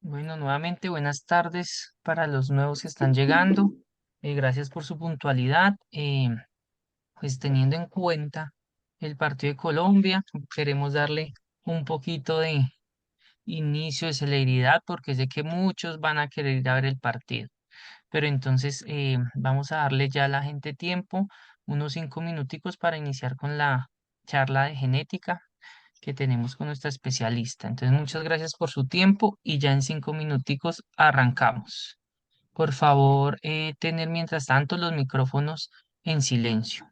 Bueno, nuevamente buenas tardes para los nuevos que están llegando. Gracias por su puntualidad. Pues teniendo en cuenta el partido de Colombia, queremos darle un poquito de inicio de celeridad porque sé que muchos van a querer ir a ver el partido. Pero entonces vamos a darle ya a la gente tiempo, unos 5 minuticos para iniciar con la charla de genética que tenemos con nuestra especialista. Entonces, muchas gracias por su tiempo y ya en 5 minuticos arrancamos. Por favor, tener mientras tanto los micrófonos en silencio.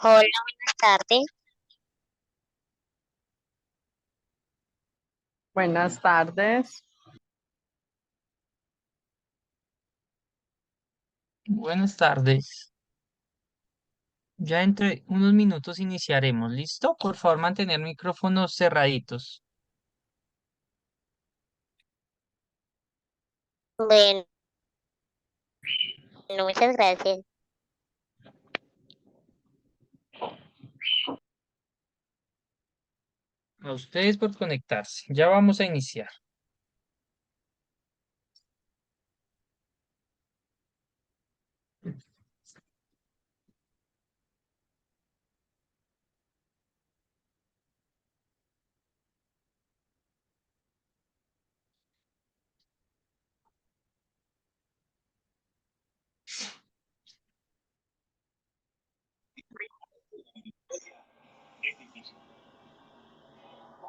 Hola, buenas tardes. Buenas tardes. Buenas tardes. Ya entre unos minutos iniciaremos. ¿Listo? Por favor, mantener micrófonos cerraditos. Bueno, muchas gracias. A ustedes por conectarse. Ya vamos a iniciar.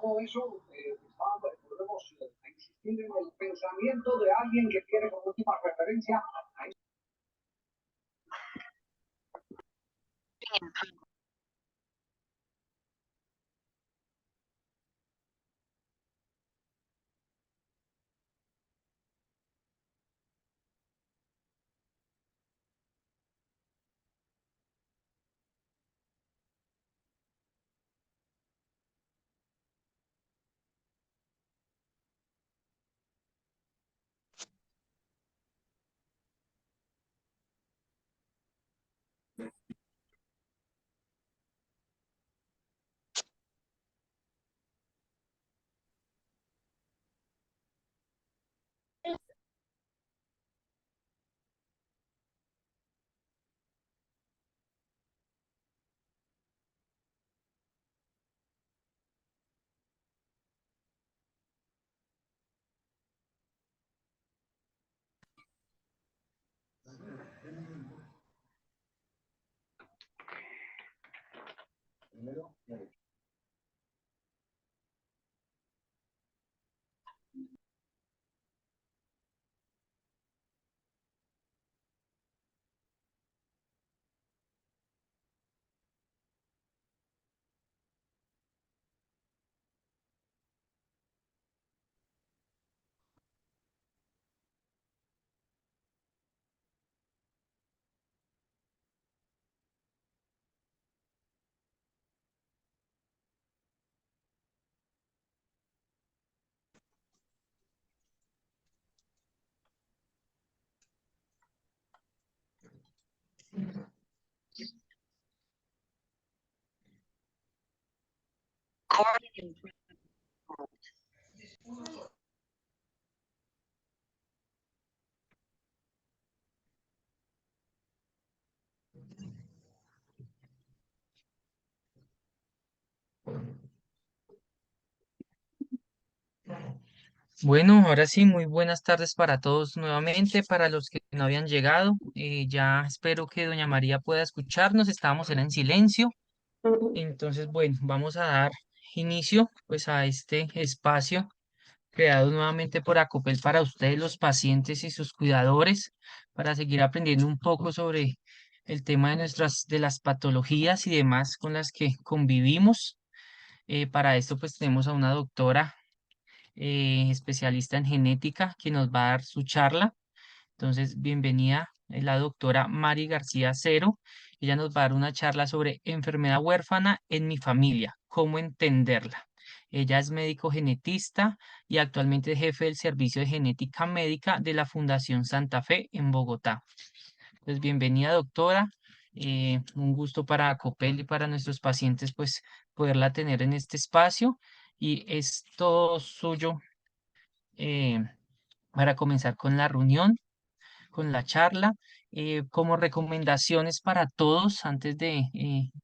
Todo eso podemos insistir en el pensamiento de alguien que tiene como última referencia. Bueno, ahora sí, muy buenas tardes para todos nuevamente, para los que no habían llegado. Ya espero que doña María pueda escucharnos, estábamos en silencio. Entonces, bueno, vamos a dar inicio pues a este espacio creado nuevamente por Acopel para ustedes, los pacientes y sus cuidadores, para seguir aprendiendo un poco sobre el tema de de las patologías y demás con las que convivimos. Para esto pues tenemos a una doctora especialista en genética que nos va a dar su charla. Entonces, bienvenida, la doctora Mari García Cero. Ella nos va a dar una charla sobre enfermedad huérfana en mi familia, cómo entenderla. Ella es médico genetista y actualmente es jefe del Servicio de Genética Médica de la Fundación Santa Fe en Bogotá. Pues bienvenida, doctora. Un gusto para Acopel y para nuestros pacientes, pues poderla tener en este espacio. Y es todo suyo eh, para comenzar con la reunión, con la charla. Como recomendaciones para todos, antes de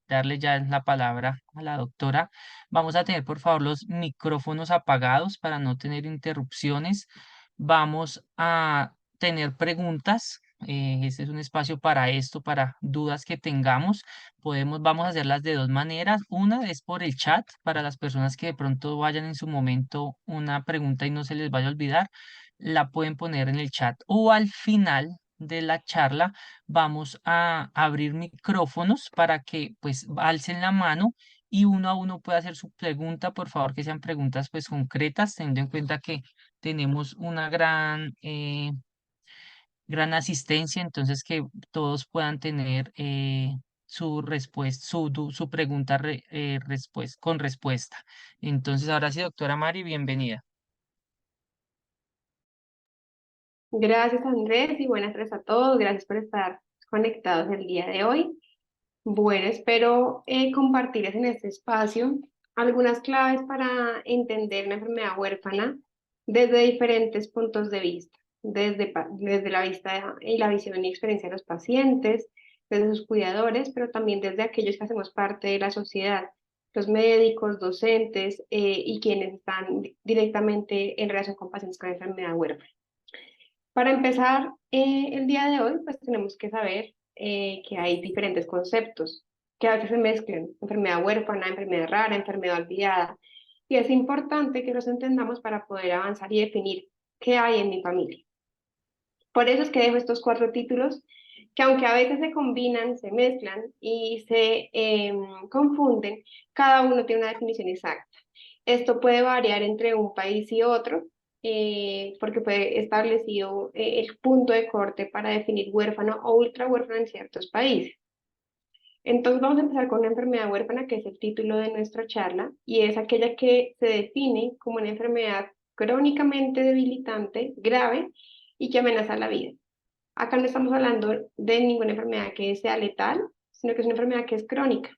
darle ya la palabra a la doctora, vamos a tener por favor los micrófonos apagados para no tener interrupciones. Vamos a tener preguntas. Este es un espacio para esto, para dudas que tengamos. Vamos a hacerlas de dos maneras. Una es por el chat, para las personas que de pronto vayan en su momento una pregunta y no se les vaya a olvidar, la pueden poner en el chat. O al final de la charla vamos a abrir micrófonos para que pues alcen la mano y uno a uno pueda hacer su pregunta. Por favor, que sean preguntas pues concretas, teniendo en cuenta que tenemos una gran asistencia, entonces que todos puedan tener su respuesta, su pregunta con respuesta. Entonces, ahora sí, doctora Mari, bienvenida. Gracias, Andrés, y buenas tardes a todos. Gracias por estar conectados el día de hoy. Bueno, espero compartirles en este espacio algunas claves para entender una enfermedad huérfana desde diferentes puntos de vista, desde la vista y la visión y experiencia de los pacientes, desde sus cuidadores, pero también desde aquellos que hacemos parte de la sociedad, los médicos, docentes y quienes están directamente en relación con pacientes con enfermedad huérfana. Para empezar, el día de hoy, pues tenemos que saber que hay diferentes conceptos que a veces se mezclan: enfermedad huérfana, enfermedad rara, enfermedad olvidada, y es importante que los entendamos para poder avanzar y definir qué hay en mi familia. Por eso es que dejo estos 4 títulos que, aunque a veces se combinan, se mezclan y se confunden, cada uno tiene una definición exacta. Esto puede variar entre un país y otro, porque fue establecido el punto de corte para definir huérfano o ultra huérfano en ciertos países. Entonces vamos a empezar con una enfermedad huérfana, que es el título de nuestra charla, y es aquella que se define como una enfermedad crónicamente debilitante, grave y que amenaza la vida. Acá no estamos hablando de ninguna enfermedad que sea letal, sino que es una enfermedad que es crónica.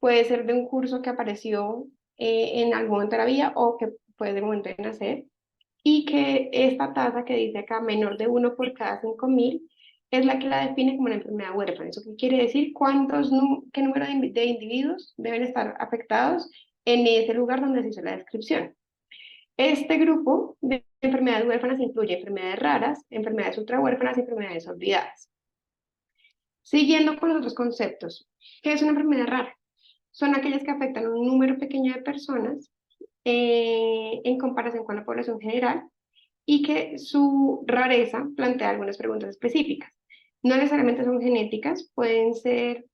Puede ser de un curso que apareció en algún momento de la vida o que puede de momento de nacer, y que esta tasa que dice acá, menor de 1 por cada 5.000, es la que la define como una enfermedad huérfana. ¿Eso qué quiere decir? ¿Qué número de individuos deben estar afectados en ese lugar donde se hizo la descripción? Este grupo de enfermedades huérfanas incluye enfermedades raras, enfermedades ultrahuérfanas y enfermedades olvidadas. Siguiendo con los otros conceptos, ¿qué es una enfermedad rara? son aquellas que afectan a un número pequeño de personas en comparación con la población general y que su rareza plantea algunas preguntas específicas. No necesariamente son genéticas, pueden ser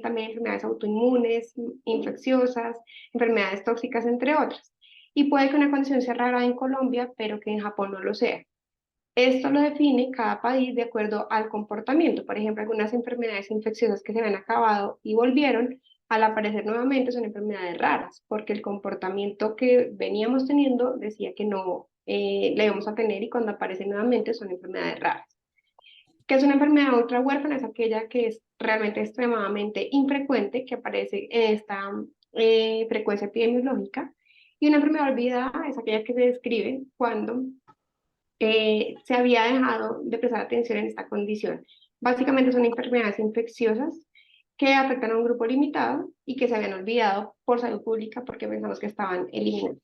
también enfermedades autoinmunes, infecciosas, enfermedades tóxicas, entre otras. Y puede que una condición sea rara en Colombia, pero que en Japón no lo sea. Esto lo define cada país de acuerdo al comportamiento. Por ejemplo, algunas enfermedades infecciosas que se habían acabado y volvieron, al aparecer nuevamente son enfermedades raras, porque el comportamiento que veníamos teniendo decía que no la íbamos a tener y cuando aparecen nuevamente son enfermedades raras. ¿Qué es una enfermedad ultra huérfana? Es aquella que es realmente extremadamente infrecuente, que aparece en esta frecuencia epidemiológica. Y una enfermedad olvidada es aquella que se describe cuando se había dejado de prestar atención en esta condición. Básicamente son enfermedades infecciosas que afectan a un grupo limitado y que se habían olvidado por salud pública porque pensamos que estaban eliminadas.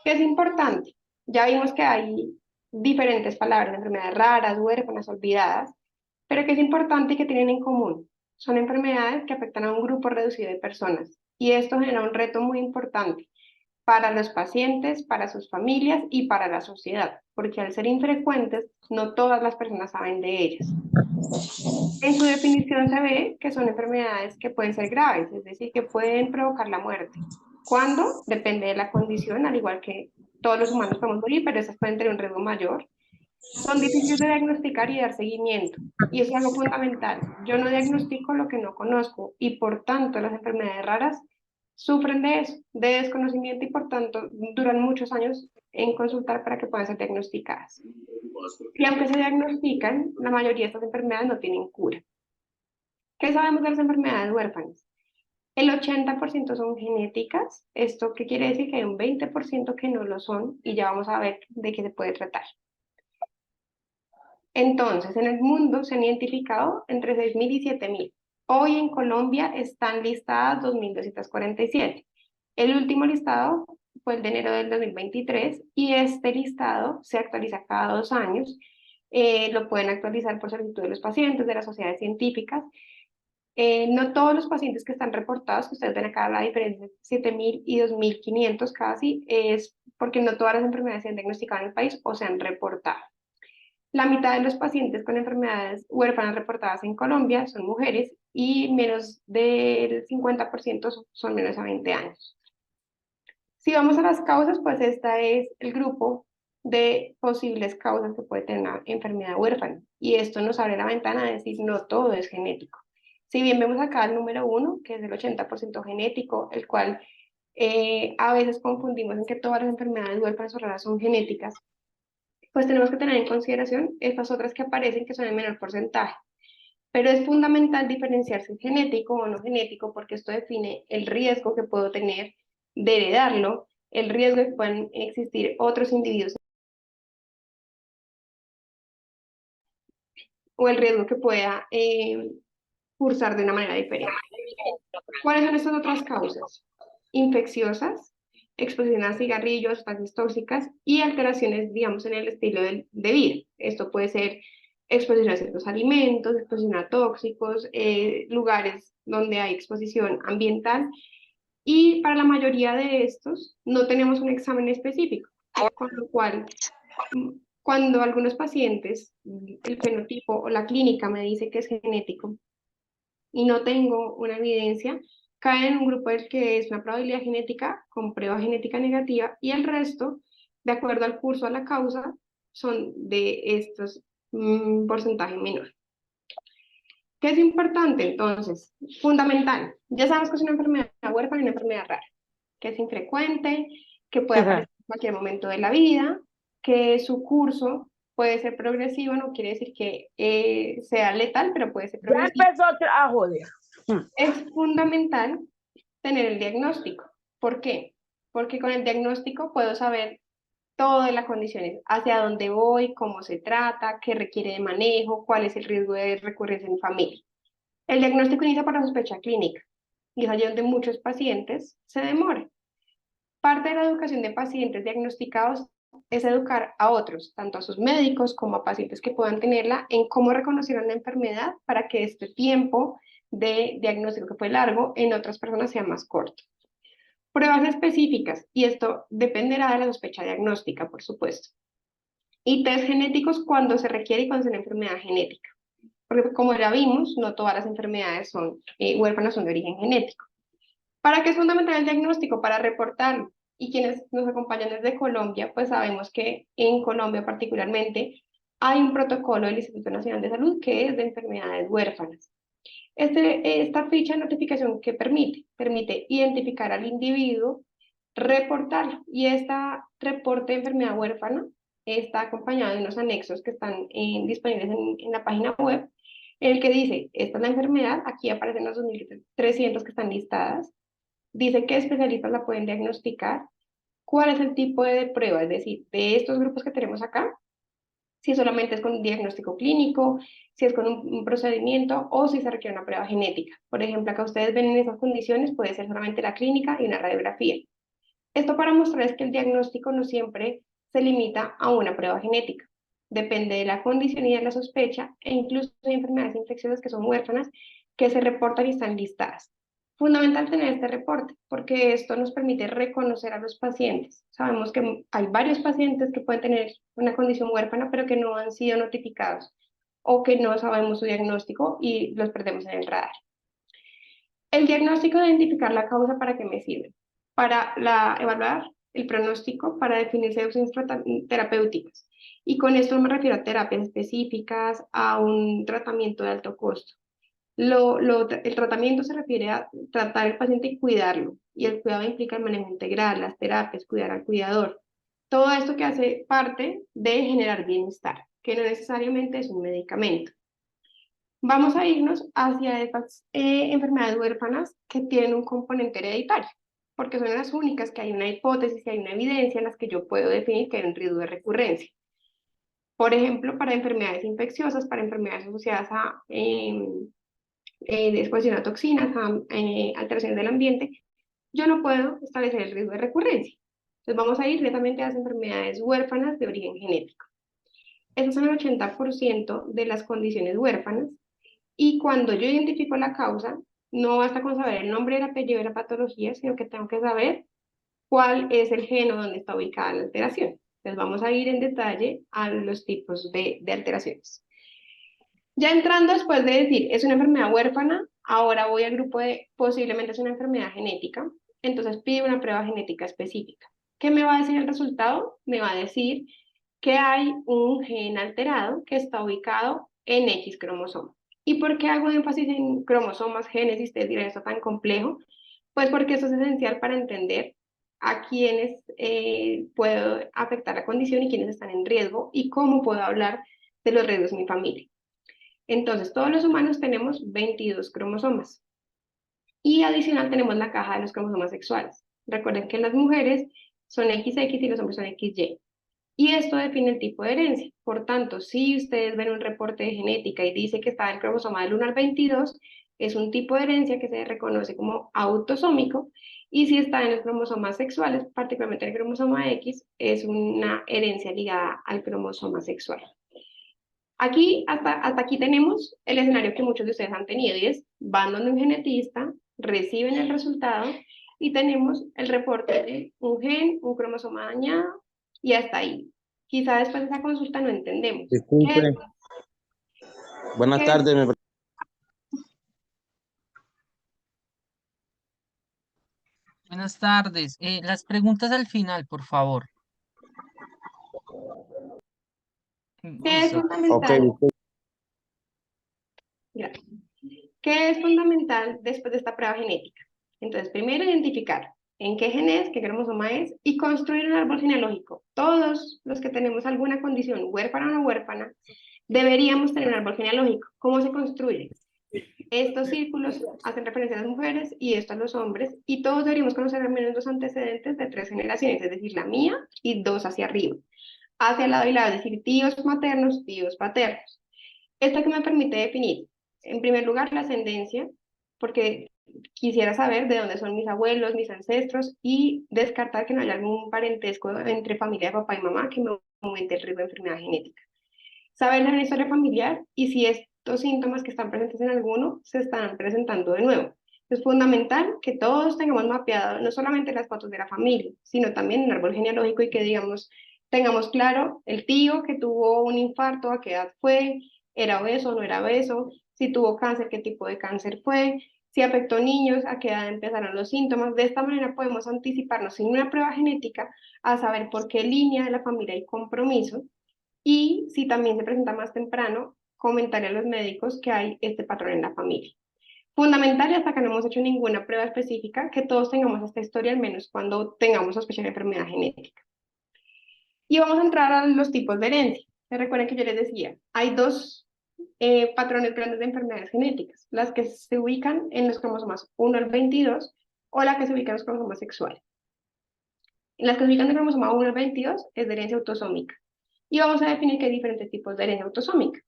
¿Qué es importante? Ya vimos que hay diferentes palabras, enfermedades raras, huérfanas, olvidadas, pero ¿qué es importante y que tienen en común? Son enfermedades que afectan a un grupo reducido de personas y esto genera un reto muy importante para los pacientes, para sus familias y para la sociedad, porque al ser infrecuentes, no todas las personas saben de ellas. En su definición se ve que son enfermedades que pueden ser graves, es decir, que pueden provocar la muerte. ¿Cuándo? Depende de la condición, al igual que todos los humanos podemos morir, pero esas pueden tener un riesgo mayor. Son difíciles de diagnosticar y dar seguimiento, y eso es algo fundamental. Yo no diagnostico lo que no conozco, y por tanto las enfermedades raras sufren de eso, de desconocimiento, y por tanto duran muchos años en consultar para que puedan ser diagnosticadas. Y aunque se diagnostican, la mayoría de estas enfermedades no tienen cura. ¿Qué sabemos de las enfermedades huérfanas? El 80% son genéticas. ¿Esto qué quiere decir? Que hay un 20% que no lo son, y ya vamos a ver de qué se puede tratar. Entonces, en el mundo se han identificado entre 6.000 y 7.000. Hoy en Colombia están listadas 2.247. El último listado fue el de enero del 2023 y este listado se actualiza cada 2 años. Lo pueden actualizar por solicitud de los pacientes, de las sociedades científicas. No todos los pacientes que están reportados, que ustedes ven acá la diferencia de 7.000 y 2.500 casi, es porque no todas las enfermedades se han diagnosticado en el país o se han reportado. La mitad de los pacientes con enfermedades huérfanas reportadas en Colombia son mujeres y menos del 50% son menos de 20 años. Si vamos a las causas, pues esta es el grupo de posibles causas que puede tener una enfermedad huérfana. Y esto nos abre la ventana a decir no todo es genético. Si bien vemos acá el número 1, que es el 80% genético, el cual a veces confundimos en que todas las enfermedades huérfanas o raras son genéticas, pues tenemos que tener en consideración estas otras que aparecen que son en menor porcentaje. Pero es fundamental diferenciar si es genético o no genético porque esto define el riesgo que puedo tener de heredarlo, el riesgo de que puedan existir otros individuos o el riesgo que pueda cursar de una manera diferente. ¿Cuáles son estas otras causas? Infecciosas, exposición a cigarrillos, sustancias tóxicas y alteraciones, digamos, en el estilo de vida. Esto puede ser exposición a ciertos alimentos, exposición a tóxicos, lugares donde hay exposición ambiental. Y para la mayoría de estos no tenemos un examen específico, con lo cual cuando algunos pacientes, el fenotipo o la clínica me dice que es genético y no tengo una evidencia, cae en un grupo del que es una probabilidad genética con prueba genética negativa y el resto, de acuerdo al curso a la causa, son de estos porcentaje menor. ¿Qué es importante entonces? Fundamental. Ya sabemos que es una enfermedad huérfana y una enfermedad rara, que es infrecuente, que puede aparecer en cualquier momento de la vida, que su curso puede ser progresivo, no quiere decir que sea letal, pero puede ser Ya progresivo. empezó a joder. Es fundamental tener el diagnóstico. ¿Por qué? Porque con el diagnóstico puedo saber todo de las condiciones, hacia dónde voy, cómo se trata, qué requiere de manejo, cuál es el riesgo de recurrencia en mi familia. El diagnóstico inicia por la sospecha clínica y es allí donde muchos pacientes se demoran. Parte de la educación de pacientes diagnosticados es educar a otros, tanto a sus médicos como a pacientes que puedan tenerla, en cómo reconocer una enfermedad para que este tiempo de diagnóstico que fue largo, en otras personas sea más corto. Pruebas específicas, y esto dependerá de la sospecha diagnóstica, por supuesto. Y test genéticos cuando se requiere y cuando es una enfermedad genética. Porque como ya vimos, no todas las enfermedades huérfanas son de origen genético. ¿Para qué es fundamental el diagnóstico? Para reportarlo. Y quienes nos acompañan desde Colombia, pues sabemos que en Colombia particularmente hay un protocolo del Instituto Nacional de Salud que es de enfermedades huérfanas. Esta ficha de notificación que permite identificar al individuo, reportarlo, y este reporte de enfermedad huérfana está acompañado de unos anexos que están disponibles en la página web, en el que dice, esta es la enfermedad, aquí aparecen los 2.300 que están listadas, dice qué especialistas la pueden diagnosticar, cuál es el tipo de prueba, es decir, de estos grupos que tenemos acá, si solamente es con un diagnóstico clínico, si es con un procedimiento o si se requiere una prueba genética. Por ejemplo, acá ustedes ven en esas condiciones, puede ser solamente la clínica y una radiografía. Esto para mostrarles que el diagnóstico no siempre se limita a una prueba genética. Depende de la condición y de la sospecha, e incluso hay enfermedades infecciosas que son huérfanas que se reportan y están listadas. Fundamental tener este reporte, porque esto nos permite reconocer a los pacientes. Sabemos que hay varios pacientes que pueden tener una condición huérfana, pero que no han sido notificados o que no sabemos su diagnóstico y los perdemos en el radar. El diagnóstico de identificar la causa, ¿para qué me sirve? Para evaluar el pronóstico, para definir opciones terapéuticas. Y con esto no me refiero a terapias específicas, a un tratamiento de alto costo. El tratamiento se refiere a tratar al paciente y cuidarlo. Y el cuidado implica el manejo integral, las terapias, cuidar al cuidador. Todo esto que hace parte de generar bienestar, que no necesariamente es un medicamento. Vamos a irnos hacia estas enfermedades huérfanas que tienen un componente hereditario, porque son las únicas que hay una hipótesis y hay una evidencia en las que yo puedo definir que hay un riesgo de recurrencia. Por ejemplo, para enfermedades infecciosas, para enfermedades asociadas a exposición a toxinas, a alteraciones del ambiente, yo no puedo establecer el riesgo de recurrencia. Entonces vamos a ir directamente a las enfermedades huérfanas de origen genético. Esas son el 80% de las condiciones huérfanas, y cuando yo identifico la causa, no basta con saber el nombre, el apellido de la patología, sino que tengo que saber cuál es el gen o dónde está ubicada la alteración. Entonces vamos a ir en detalle a los tipos de alteraciones. Ya entrando después de decir, es una enfermedad huérfana, ahora voy al grupo de posiblemente es una enfermedad genética, entonces pido una prueba genética específica. ¿Qué me va a decir el resultado? Me va a decir que hay un gen alterado que está ubicado en X cromosoma. ¿Y por qué hago énfasis en cromosomas, genes, y ustedes dirán esto tan complejo? Pues porque eso es esencial para entender a quiénes puedo afectar la condición y quiénes están en riesgo y cómo puedo hablar de los riesgos en mi familia. Entonces, todos los humanos tenemos 22 cromosomas. Y adicional tenemos la caja de los cromosomas sexuales. Recuerden que las mujeres son XX y los hombres son XY. Y esto define el tipo de herencia. Por tanto, si ustedes ven un reporte de genética y dice que está en el cromosoma del 1 al 22, es un tipo de herencia que se reconoce como autosómico. Y si está en los cromosomas sexuales, particularmente el cromosoma X, es una herencia ligada al cromosoma sexual. Aquí, hasta aquí tenemos el escenario que muchos de ustedes han tenido, y es, van donde un genetista, reciben el resultado, y tenemos el reporte de un gen, un cromosoma dañado, y hasta ahí. Quizá después de esa consulta no entendemos. Disculpe. Buenas tardes. Buenas tardes. Las preguntas al final, por favor. ¿Qué es Listo. fundamental? Ok. Gracias. ¿Qué es fundamental después de esta prueba genética? Entonces, primero identificar en qué gen es, qué cromosoma es, y construir un árbol genealógico. Todos los que tenemos alguna condición, huérfana o no huérfana, deberíamos tener un árbol genealógico. ¿Cómo se construye? Estos círculos hacen referencia a las mujeres y esto a los hombres, y todos deberíamos conocer al menos 2 antecedentes de 3 generaciones, es decir, la mía y 2 hacia arriba. Hacia el lado y lado, es decir, tíos maternos, tíos paternos. Esto que me permite definir, en primer lugar, la ascendencia, porque quisiera saber de dónde son mis abuelos, mis ancestros, y descartar que no haya algún parentesco entre familia de papá y mamá que me aumente el riesgo de enfermedad genética. Saber la historia familiar, y si esto estos síntomas que están presentes en alguno se están presentando de nuevo. Es fundamental que todos tengamos mapeado no solamente las fotos de la familia, sino también el árbol genealógico y que digamos, tengamos claro el tío que tuvo un infarto, a qué edad fue, era obeso o no era obeso, si tuvo cáncer, qué tipo de cáncer fue, si afectó niños, a qué edad empezaron los síntomas. De esta manera podemos anticiparnos sin una prueba genética a saber por qué línea de la familia hay compromiso y si también se presenta más temprano, comentarle a los médicos que hay este patrón en la familia. Fundamental, y hasta que no hemos hecho ninguna prueba específica, que todos tengamos esta historia, al menos cuando tengamos sospecha de enfermedad genética. Y vamos a entrar a los tipos de herencia. Recuerden que yo les decía, hay dos patrones grandes de enfermedades genéticas, las que se ubican en los cromosomas 1 al 22 o las que se ubican en los cromosomas sexuales. En las que se ubican en el cromosoma 1 al 22 es de herencia autosómica. Y vamos a definir que hay diferentes tipos de herencia autosómica.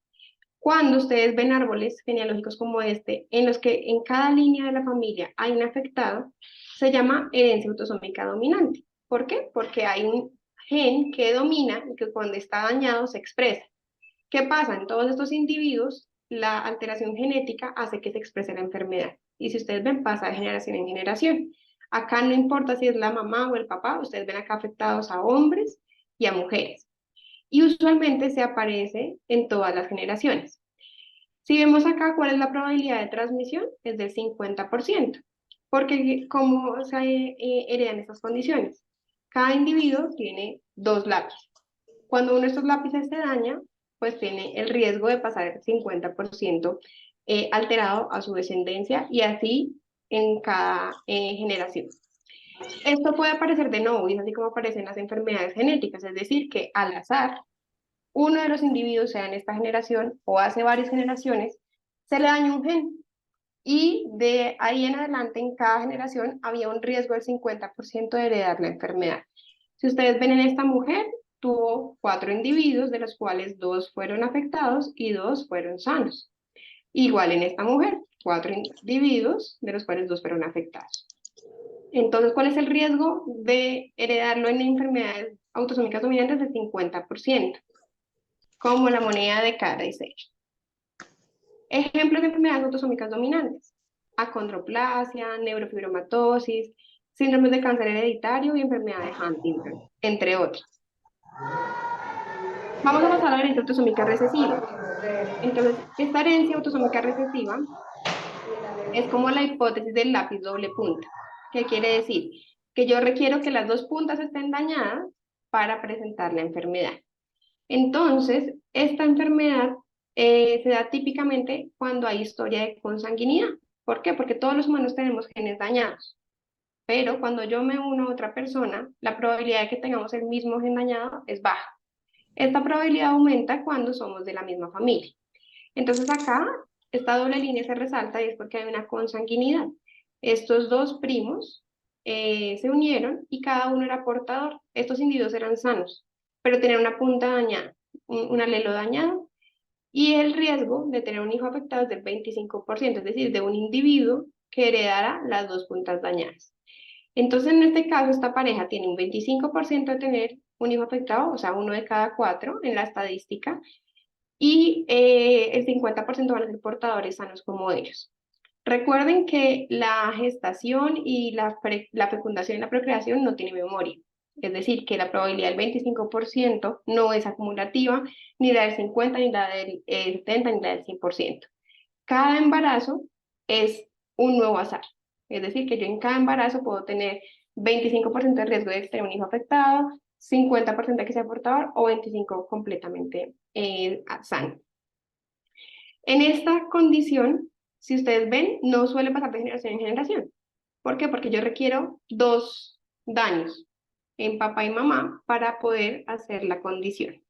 Cuando ustedes ven árboles genealógicos como este, en los que en cada línea de la familia hay un afectado, se llama herencia autosómica dominante. ¿Por qué? Porque hay un gen que domina y que cuando está dañado se expresa. ¿Qué pasa? En todos estos individuos, la alteración genética hace que se exprese la enfermedad. Y si ustedes ven, pasa de generación en generación. Acá no importa si es la mamá o el papá, ustedes ven acá afectados a hombres y a mujeres. Y usualmente se aparece en todas las generaciones. Si vemos acá cuál es la probabilidad de transmisión, es del 50%, porque ¿cómo se heredan estas condiciones? Cada individuo tiene 2 lápices. Cuando uno de estos lápices se daña, pues tiene el riesgo de pasar el 50% alterado a su descendencia y así en cada generación. Esto puede aparecer de nuevo, y es así como aparecen las enfermedades genéticas, es decir, que al azar, uno de los individuos, sea en esta generación o hace varias generaciones, se le daña un gen. Y de ahí en adelante, en cada generación, había un riesgo del 50% de heredar la enfermedad. Si ustedes ven en esta mujer, tuvo 4 individuos, de los cuales 2 fueron afectados y 2 fueron sanos. Igual en esta mujer, 4 individuos, de los cuales 2 fueron afectados. Entonces, ¿cuál es el riesgo de heredarlo en enfermedades autosómicas dominantes? Del 50%, como la moneda de cada diseño. Ejemplos de enfermedades autosómicas dominantes: acondroplasia, neurofibromatosis, síndromes de cáncer hereditario y enfermedad de Huntington, entre otras. Vamos a pasar a la herencia autosómica recesiva. Entonces, esta herencia autosómica recesiva es como la hipótesis del lápiz doble punta. ¿Qué quiere decir? Que yo requiero que las 2 puntas estén dañadas para presentar la enfermedad. Entonces, esta enfermedad se da típicamente cuando hay historia de consanguinidad. ¿Por qué? Porque todos los humanos tenemos genes dañados. Pero cuando yo me uno a otra persona, la probabilidad de que tengamos el mismo gen dañado es baja. Esta probabilidad aumenta cuando somos de la misma familia. Entonces acá, esta doble línea se resalta y es porque hay una consanguinidad. Estos 2 primos se unieron y cada uno era portador. Estos individuos eran sanos, pero tenían una punta dañada, un alelo dañado, y el riesgo de tener un hijo afectado es del 25%, es decir, de un individuo que heredara las 2 puntas dañadas. Entonces, en este caso, esta pareja tiene un 25% de tener un hijo afectado, o sea, 1 de cada 4 en la estadística, y el 50% van a ser portadores sanos como ellos. Recuerden que la gestación y la fecundación y la procreación no tienen memoria. Es decir, que la probabilidad del 25% no es acumulativa, ni la del 50%, ni la del 70%, ni la del 100%. Cada embarazo es un nuevo azar. Es decir, que yo en cada embarazo puedo tener 25% de riesgo de tener un hijo afectado, 50% de que sea portador o 25% completamente sano. En esta condición, si ustedes ven, no suele pasar de generación en generación. ¿Por qué? Porque yo requiero 2 daños en papá y mamá para poder hacer la condición.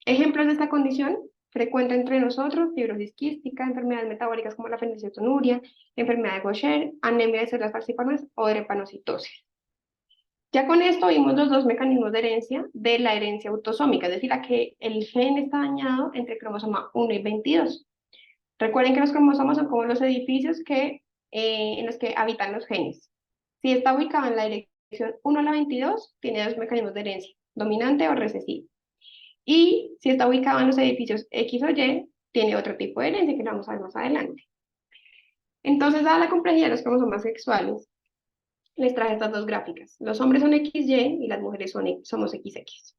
Ejemplos de esta condición: frecuente entre nosotros, fibrosis quística, enfermedades metabólicas como la fenilcetonuria, enfermedad de Gaucher, anemia de células falciformes o drepanocitosis. Ya con esto vimos los 2 mecanismos de herencia de la herencia autosómica, es decir, a que el gen está dañado entre el cromosoma 1 y 22. Recuerden que los cromosomas son como los edificios en los que habitan los genes. Si está ubicado en la dirección 1 a la 22, tiene 2 mecanismos de herencia, dominante o recesivo. Y si está ubicado en los edificios X o Y, tiene otro tipo de herencia que lo vamos a ver más adelante. Entonces, dada la complejidad de los cromosomas sexuales, les traje estas dos gráficas. Los hombres son XY y las mujeres somos XX.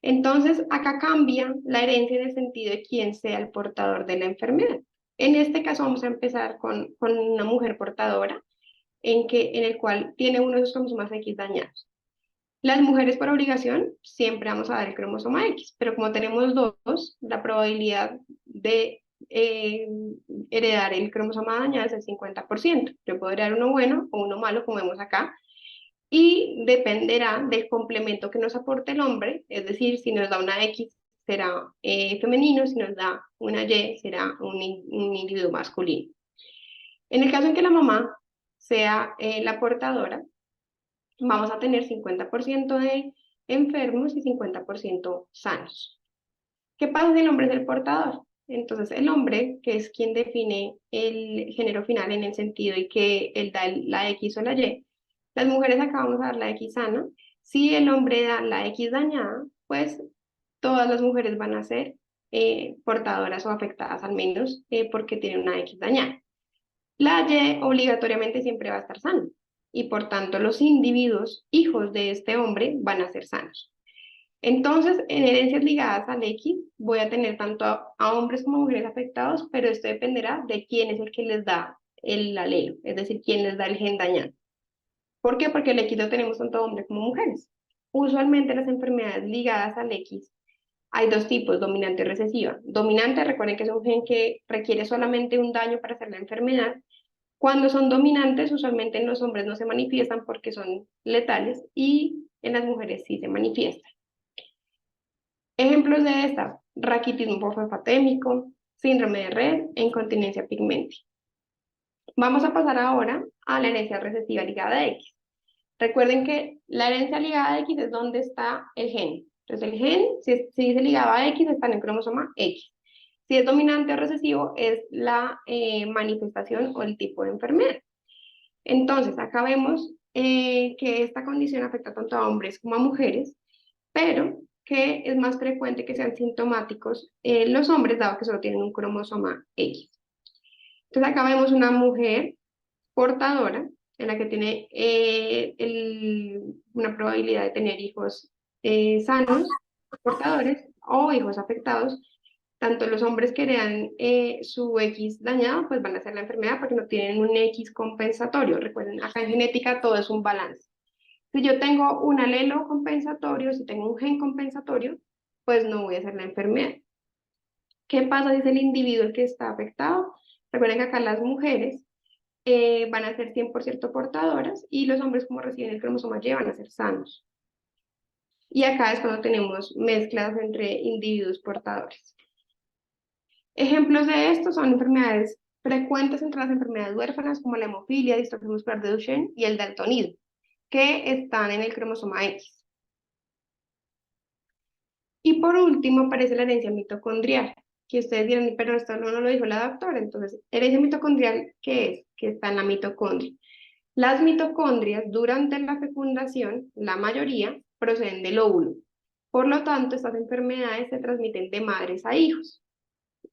Entonces, acá cambia la herencia en el sentido de quién sea el portador de la enfermedad. En este caso vamos a empezar con una mujer portadora, en el cual tiene uno de sus cromosomas X dañados. Las mujeres por obligación siempre vamos a dar el cromosoma X, pero como tenemos dos, la probabilidad de heredar el cromosoma dañado es el 50%. Yo puedo heredar uno bueno o uno malo, como vemos acá, y dependerá del complemento que nos aporte el hombre, es decir, si nos da una X será femenino, si nos da una Y será un individuo masculino. En el caso en que la mamá sea la portadora, vamos a tener 50% de enfermos y 50% sanos. ¿Qué pasa si el hombre es el portador? Entonces el hombre, que es quien define el género final en el sentido y que él da la X o la Y, las mujeres acá vamos a dar la X sana. Si el hombre da la X dañada, pues todas las mujeres van a ser portadoras o afectadas al menos porque tienen una X dañada. La Y obligatoriamente siempre va a estar sana y por tanto los individuos hijos de este hombre van a ser sanos. Entonces, en herencias ligadas al X, voy a tener tanto a hombres como mujeres afectados, pero esto dependerá de quién es el que les da el alelo, es decir, quién les da el gen dañado. ¿Por qué? Porque el X lo tenemos tanto hombres como mujeres. Usualmente las enfermedades ligadas al X hay dos tipos, dominante y recesiva. Dominante, recuerden que es un gen que requiere solamente un daño para hacer la enfermedad. Cuando son dominantes, usualmente en los hombres no se manifiestan porque son letales y en las mujeres sí se manifiestan. Ejemplos de esta: raquitismo fosfatémico, síndrome de Rett e incontinencia pigmentia. Vamos a pasar ahora a la herencia recesiva ligada a X. Recuerden que la herencia ligada a X es donde está el gen. Entonces el gen, si dice ligado a X, está en el cromosoma X. Si es dominante o recesivo, es la manifestación o el tipo de enfermedad. Entonces, acá vemos que esta condición afecta tanto a hombres como a mujeres, pero que es más frecuente que sean sintomáticos los hombres, dado que solo tienen un cromosoma X. Entonces, acá vemos una mujer portadora, en la que tiene una probabilidad de tener hijos sanos, portadores, o hijos afectados. Tanto los hombres que heredan su X dañado, pues van a hacer la enfermedad porque no tienen un X compensatorio. Recuerden, acá en genética todo es un balance. Si yo tengo un alelo compensatorio, si tengo un gen compensatorio, pues no voy a hacer la enfermedad. ¿Qué pasa si es el individuo el que está afectado? Recuerden que acá las mujeres van a ser 100% portadoras y los hombres, como reciben el cromosoma Y, van a ser sanos. Y acá es cuando tenemos mezclas entre individuos portadores. Ejemplos de esto son enfermedades frecuentes entre las enfermedades huérfanas como la hemofilia, distrofia muscular de Duchenne y el daltonismo, que están en el cromosoma X. Y por último aparece la herencia mitocondrial, que ustedes dirán, pero esto no lo dijo la doctora. Entonces, herencia mitocondrial, ¿qué es? Que está en la mitocondria. Las mitocondrias durante la fecundación, la mayoría, proceden del óvulo. Por lo tanto, estas enfermedades se transmiten de madres a hijos.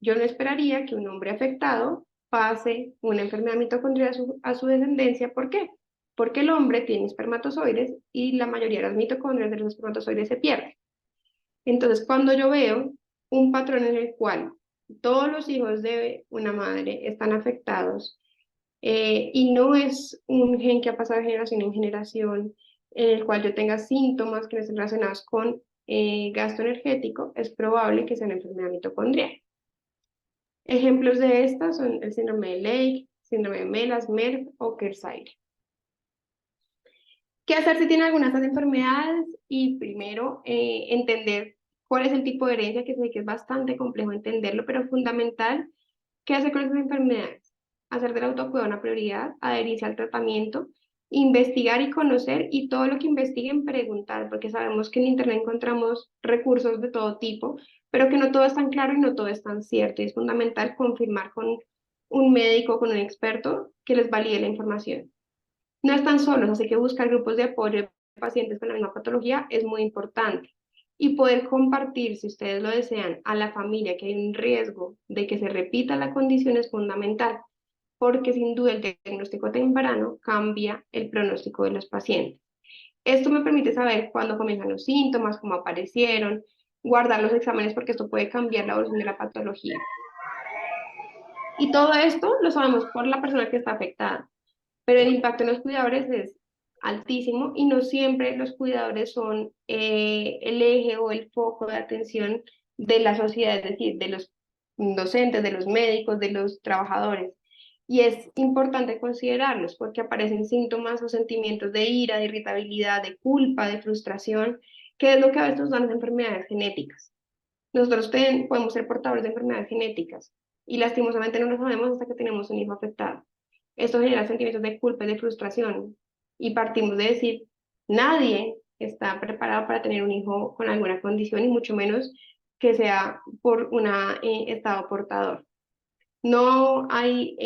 Yo no esperaría que un hombre afectado pase una enfermedad mitocondrial a su descendencia. ¿Por qué? Porque el hombre tiene espermatozoides y la mayoría de las mitocondrias de los espermatozoides se pierden. Entonces, cuando yo veo un patrón en el cual todos los hijos de una madre están afectados y no es un gen que ha pasado de generación en generación, en el cual yo tenga síntomas que no estén relacionados con gasto energético, es probable que sea una enfermedad mitocondrial. Ejemplos de estas son el síndrome de Lake, síndrome de Melas, MERS o Kearsley. ¿Qué hacer si tiene algunas de estas enfermedades? Y primero, entender cuál es el tipo de herencia, que sé que es bastante complejo entenderlo, pero fundamental. ¿Qué hacer con esas enfermedades? Hacer del autocuidado una prioridad, adherirse al tratamiento, investigar y conocer, y todo lo que investiguen, preguntar, porque sabemos que en Internet encontramos recursos de todo tipo, pero que no todo es tan claro y no todo es tan cierto. Y es fundamental confirmar con un médico, con un experto, que les valide la información. No están solos, así que buscar grupos de apoyo de pacientes con la misma patología es muy importante. y poder compartir, si ustedes lo desean, a la familia que hay un riesgo de que se repita la condición es fundamental, porque sin duda el diagnóstico temprano cambia el pronóstico de los pacientes. Esto me permite saber cuándo comienzan los síntomas, cómo aparecieron, guardar los exámenes porque esto puede cambiar la evolución de la patología. Y todo esto lo sabemos por la persona que está afectada, pero el impacto en los cuidadores es altísimo y no siempre los cuidadores son el eje o el foco de atención de la sociedad, es decir, de los docentes, de los médicos, de los trabajadores. Y es importante considerarlos porque aparecen síntomas o sentimientos de ira, de irritabilidad, de culpa, de frustración, que es lo que a veces nos dan las enfermedades genéticas. Nosotros podemos ser portadores de enfermedades genéticas y lastimosamente no lo sabemos hasta que tenemos un hijo afectado. Esto genera sentimientos de culpa y de frustración y partimos de decir, nadie está preparado para tener un hijo con alguna condición y mucho menos que sea por un estado portador. No hay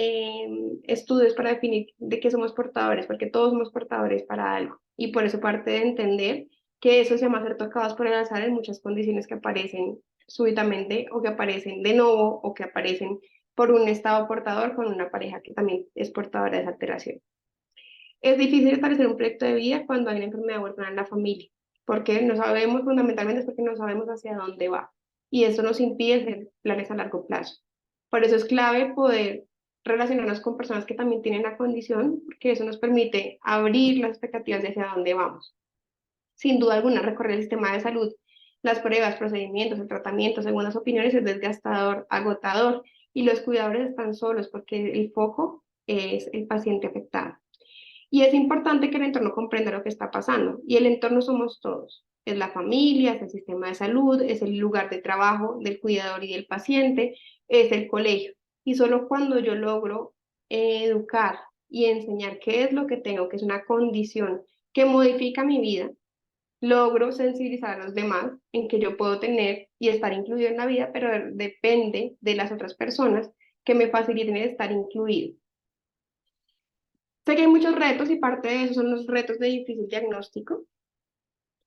estudios para definir de qué somos portadores, porque todos somos portadores para algo. Y por eso parte de entender que eso se llama ser tocados por el azar en muchas condiciones que aparecen súbitamente o que aparecen de nuevo o que aparecen por un estado portador con una pareja que también es portadora de esa alteración. Es difícil establecer un proyecto de vida cuando hay una enfermedad huérfana en la familia, porque no sabemos, fundamentalmente es porque no sabemos hacia dónde va. Y eso nos impide hacer planes a largo plazo. Por eso es clave poder relacionarnos con personas que también tienen la condición, porque eso nos permite abrir las expectativas de hacia dónde vamos. Sin duda alguna, recorrer el sistema de salud, las pruebas, procedimientos, el tratamiento, según las opiniones, es desgastador, agotador, y los cuidadores están solos porque el foco es el paciente afectado. Y es importante que el entorno comprenda lo que está pasando, y el entorno somos todos. Es la familia, es el sistema de salud, es el lugar de trabajo del cuidador y del paciente, es el colegio. Y solo cuando yo logro educar y enseñar qué es lo que tengo, que es una condición que modifica mi vida, logro sensibilizar a los demás en que yo puedo tener y estar incluido en la vida, pero depende de las otras personas que me faciliten estar incluido. Sé que hay muchos retos y parte de eso son los retos de difícil diagnóstico.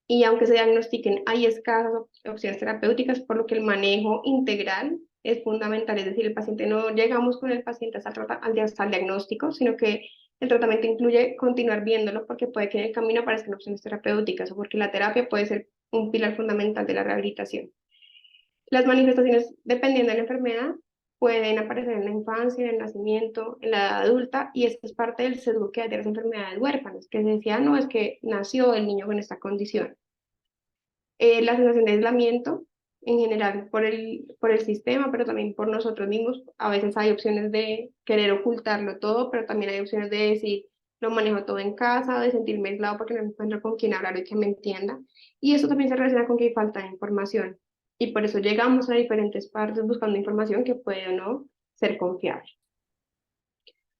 Y aunque se diagnostiquen, hay escasas opciones terapéuticas, por lo que el manejo integral es fundamental. Es decir, el paciente no llegamos con el paciente hasta el diagnóstico, sino que el tratamiento incluye continuar viéndolo porque puede que en el camino aparezcan opciones terapéuticas o porque la terapia puede ser un pilar fundamental de la rehabilitación. Las manifestaciones, dependiendo de la enfermedad, pueden aparecer en la infancia, en el nacimiento, en la edad adulta, y esto es parte del sesgo que hay de las enfermedades huérfanas, que se decía, no, es que nació el niño con esta condición. La sensación de aislamiento, en general, por el sistema, pero también por nosotros mismos, a veces hay opciones de querer ocultarlo todo, pero también hay opciones de decir, lo manejo todo en casa, de sentirme aislado porque no encuentro con quién hablar y que me entienda, y eso también se relaciona con que hay falta de información. Y por eso llegamos a diferentes partes buscando información que puede o no ser confiable.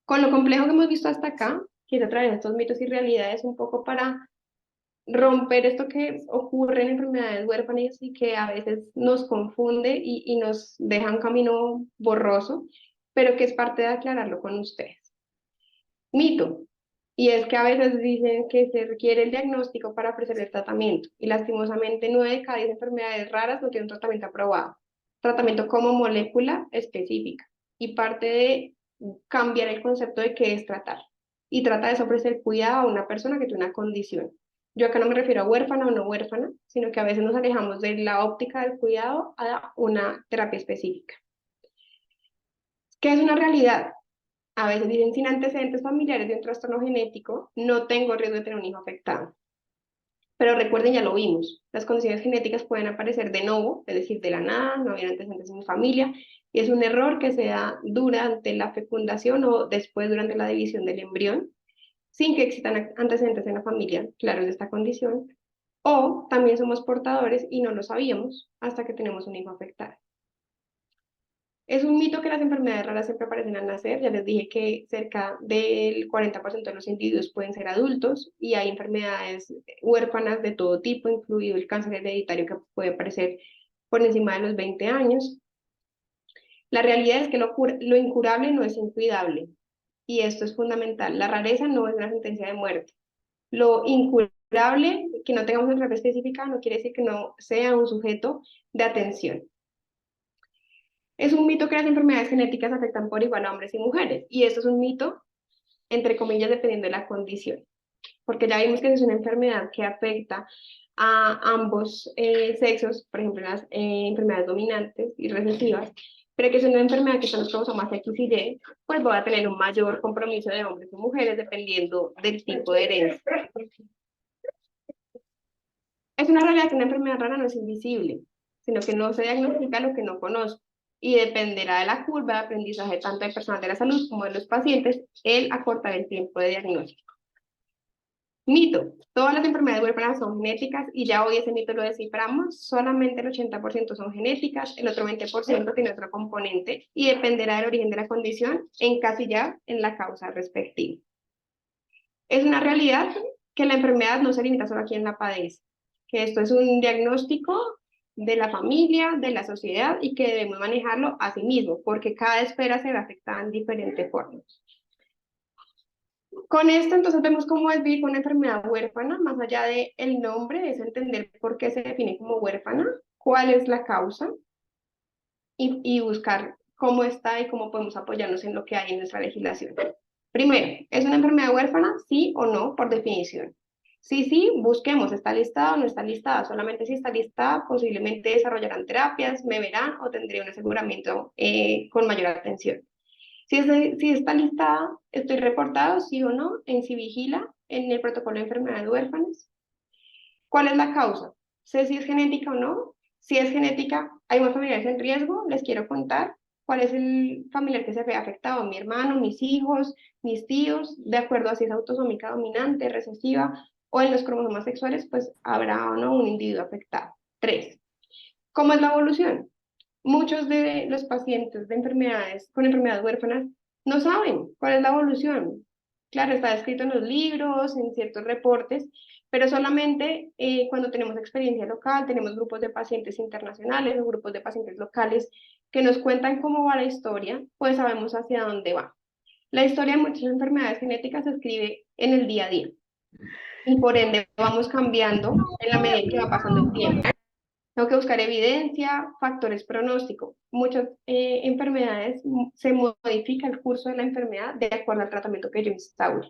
Con lo complejo que hemos visto hasta acá, quiero traer estos mitos y realidades un poco para romper esto que ocurre en enfermedades huérfanas y que a veces nos confunde y nos deja un camino borroso, pero que es parte de aclararlo con ustedes. Mito. Y es que a veces dicen que se requiere el diagnóstico para ofrecer el tratamiento y lastimosamente 9 de cada 10 enfermedades raras no tienen un tratamiento aprobado. Tratamiento como molécula específica y parte de cambiar el concepto de qué es tratar. Y trata de ofrecer cuidado a una persona que tiene una condición. Yo acá no me refiero a huérfana o no huérfana, sino que a veces nos alejamos de la óptica del cuidado a una terapia específica. ¿Qué es una realidad? A veces dicen, sin antecedentes familiares de un trastorno genético, no tengo riesgo de tener un hijo afectado. Pero recuerden, ya lo vimos, las condiciones genéticas pueden aparecer de nuevo, es decir, de la nada, no había antecedentes en mi familia, y es un error que se da durante la fecundación o después durante la división del embrión, sin que existan antecedentes en la familia claros de esta condición, o también somos portadores y no lo sabíamos hasta que tenemos un hijo afectado. Es un mito que las enfermedades raras siempre aparecen al nacer. Ya les dije que cerca del 40% de los individuos pueden ser adultos y hay enfermedades huérfanas de todo tipo, incluido el cáncer hereditario que puede aparecer por encima de los 20 años. La realidad es que lo incurable no es incuidable y esto es fundamental. La rareza no es una sentencia de muerte. Lo incurable que no tengamos una terapia específica no quiere decir que no sea un sujeto de atención. Es un mito que las enfermedades genéticas afectan por igual a hombres y mujeres, y esto es un mito, entre comillas, dependiendo de la condición, porque ya vimos que es una enfermedad que afecta a ambos sexos, por ejemplo, las enfermedades dominantes y recesivas, pero que es una enfermedad que son los cromosomas X y Y, pues va a tener un mayor compromiso de hombres y mujeres dependiendo del tipo de herencia. Es una realidad que una enfermedad rara no es invisible, sino que no se diagnostica lo que no conozco, y dependerá de la curva de aprendizaje tanto del personal de la salud como de los pacientes el acortar el tiempo de diagnóstico. Mito: todas las enfermedades huérfanas son genéticas, y ya hoy ese mito lo desciframos. Solamente el 80% son genéticas, el otro 20% tiene otro componente, y dependerá del origen de la condición encasillar en la causa respectiva. Es una realidad que la enfermedad no se limita solo a quien la padece, que esto es un diagnóstico de la familia, de la sociedad, y que debemos manejarlo a sí mismo, porque cada esfera se ve afectada en diferentes formas. Con esto entonces vemos cómo es vivir con una enfermedad huérfana. Más allá del nombre, es entender por qué se define como huérfana, cuál es la causa, y buscar cómo está y cómo podemos apoyarnos en lo que hay en nuestra legislación. Primero, ¿es una enfermedad huérfana? Sí o no, por definición. Sí, busquemos, ¿está listada o no está listada? Solamente si está listada, posiblemente desarrollarán terapias, me verán o tendré un aseguramiento con mayor atención. Si está listada, ¿estoy reportado, sí o no, en Civigila, en el protocolo de enfermedades huérfanas? ¿Cuál es la causa? ¿Sé si es genética o no? Si es genética, ¿hay más familiares en riesgo? Les quiero contar cuál es el familiar que se ve afectado: mi hermano, mis hijos, mis tíos, de acuerdo a si es autosómica dominante, recesiva, o en los cromosomas sexuales, pues habrá o no un individuo afectado. 3. ¿Cómo es la evolución? Muchos de los pacientes de enfermedades con enfermedades huérfanas no saben cuál es la evolución. Claro, está escrito en los libros, en ciertos reportes, pero solamente cuando tenemos experiencia local, tenemos grupos de pacientes internacionales o grupos de pacientes locales que nos cuentan cómo va la historia, pues sabemos hacia dónde va. La historia de muchas enfermedades genéticas se escribe en el día a día, y por ende vamos cambiando en la medida que va pasando el tiempo. Tengo que buscar evidencia, factores pronósticos. Muchas enfermedades se modifica el curso de la enfermedad de acuerdo al tratamiento que yo instaure.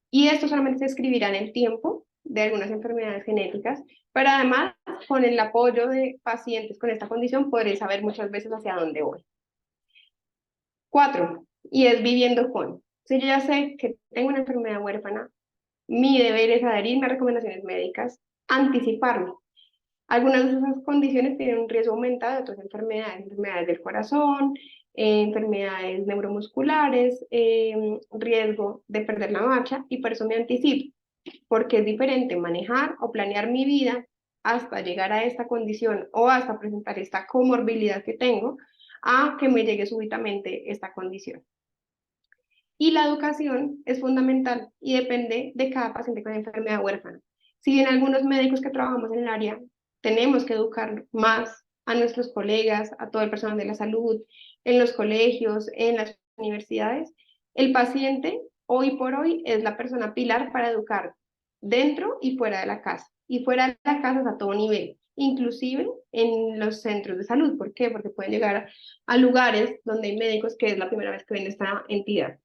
Y esto solamente se escribirá en el tiempo de algunas enfermedades genéticas, pero además con el apoyo de pacientes con esta condición podré saber muchas veces hacia dónde voy. 4. Y es viviendo con. Si yo ya sé que tengo una enfermedad huérfana, mi deber es adherirme a recomendaciones médicas, anticiparme. Algunas de esas condiciones tienen un riesgo aumentado de otras enfermedades, enfermedades del corazón, enfermedades neuromusculares, riesgo de perder la marcha, y por eso me anticipo, porque es diferente manejar o planear mi vida hasta llegar a esta condición o hasta presentar esta comorbilidad que tengo, a que me llegue súbitamente esta condición. Y la educación es fundamental y depende de cada paciente con enfermedad huérfana. Si bien algunos médicos que trabajamos en el área tenemos que educar más a nuestros colegas, a todo el personal de la salud, en los colegios, en las universidades, el paciente hoy por hoy es la persona pilar para educar dentro y fuera de la casa. Y fuera de la casa es a todo nivel, inclusive en los centros de salud. ¿Por qué? Porque pueden llegar a lugares donde hay médicos que es la primera vez que ven esta entidad.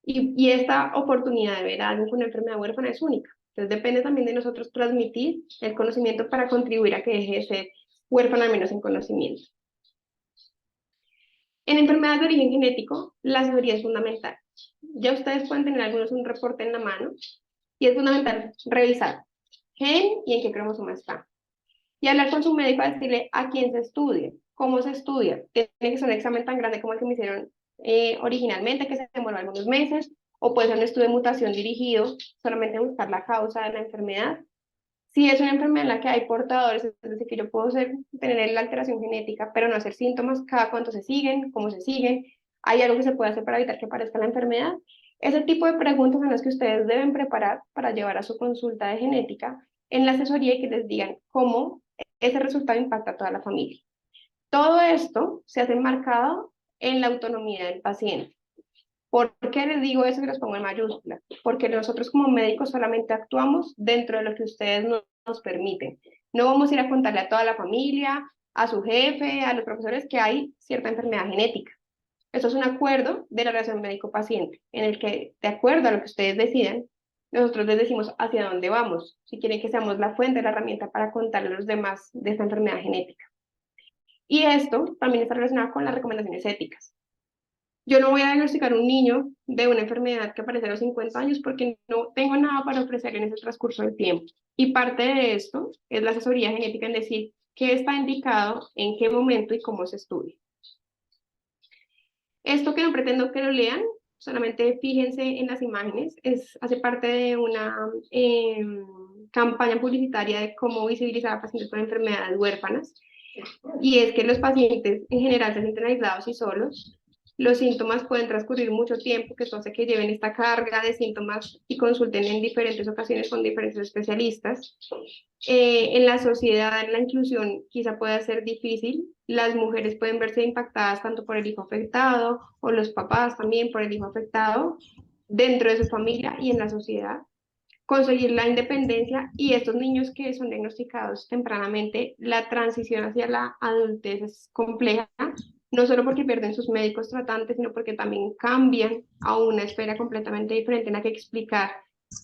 Y esta oportunidad de ver a alguien con una enfermedad huérfana es única. Entonces depende también de nosotros transmitir el conocimiento para contribuir a que deje de ser huérfana, al menos en conocimiento. En enfermedades de origen genético, la asesoría es fundamental. Ya ustedes pueden tener algunos un reporte en la mano, y es fundamental revisar gen y en qué cromosoma está. Y hablar con su médico, a decirle a quién se estudia, cómo se estudia. Tiene que ser un examen tan grande como el que me hicieron originalmente, que se demoró algunos meses, o puede ser un estudio de mutación dirigido, solamente buscar la causa de la enfermedad. Si es una enfermedad en la que hay portadores, es decir, que yo puedo tener la alteración genética, pero no hacer síntomas, cada cuánto se siguen, cómo se siguen, ¿hay algo que se puede hacer para evitar que aparezca la enfermedad? Ese tipo de preguntas son las que ustedes deben preparar para llevar a su consulta de genética en la asesoría, y que les digan cómo ese resultado impacta a toda la familia. Todo esto se hace enmarcado en la autonomía del paciente. ¿Por qué les digo eso y los pongo en mayúsculas? Porque nosotros como médicos solamente actuamos dentro de lo que ustedes nos nos permiten. No vamos a ir a contarle a toda la familia, a su jefe, a los profesores que hay cierta enfermedad genética. Esto es un acuerdo de la relación médico-paciente, en el que, de acuerdo a lo que ustedes decidan, nosotros les decimos hacia dónde vamos, si quieren que seamos la fuente, la herramienta para contarle a los demás de esta enfermedad genética. Y esto también está relacionado con las recomendaciones éticas. Yo no voy a diagnosticar a un niño de una enfermedad que aparece a los 50 años porque no tengo nada para ofrecerle en ese transcurso del tiempo. Y parte de esto es la asesoría genética en decir qué está indicado, en qué momento y cómo se estudia. Esto que no pretendo que lo lean, solamente fíjense en las imágenes, hace parte de una campaña publicitaria de cómo visibilizar a pacientes con enfermedades huérfanas. Y es que los pacientes en general se sienten aislados y solos. Los síntomas pueden transcurrir mucho tiempo, que esto hace que lleven esta carga de síntomas y consulten en diferentes ocasiones con diferentes especialistas. En la sociedad, la inclusión quizá pueda ser difícil. Las mujeres pueden verse impactadas tanto por el hijo afectado o los papás también por el hijo afectado dentro de su familia y en la sociedad. Conseguir la independencia y estos niños que son diagnosticados tempranamente, la transición hacia la adultez es compleja, no solo porque pierden sus médicos tratantes, sino porque también cambian a una esfera completamente diferente en la que explicar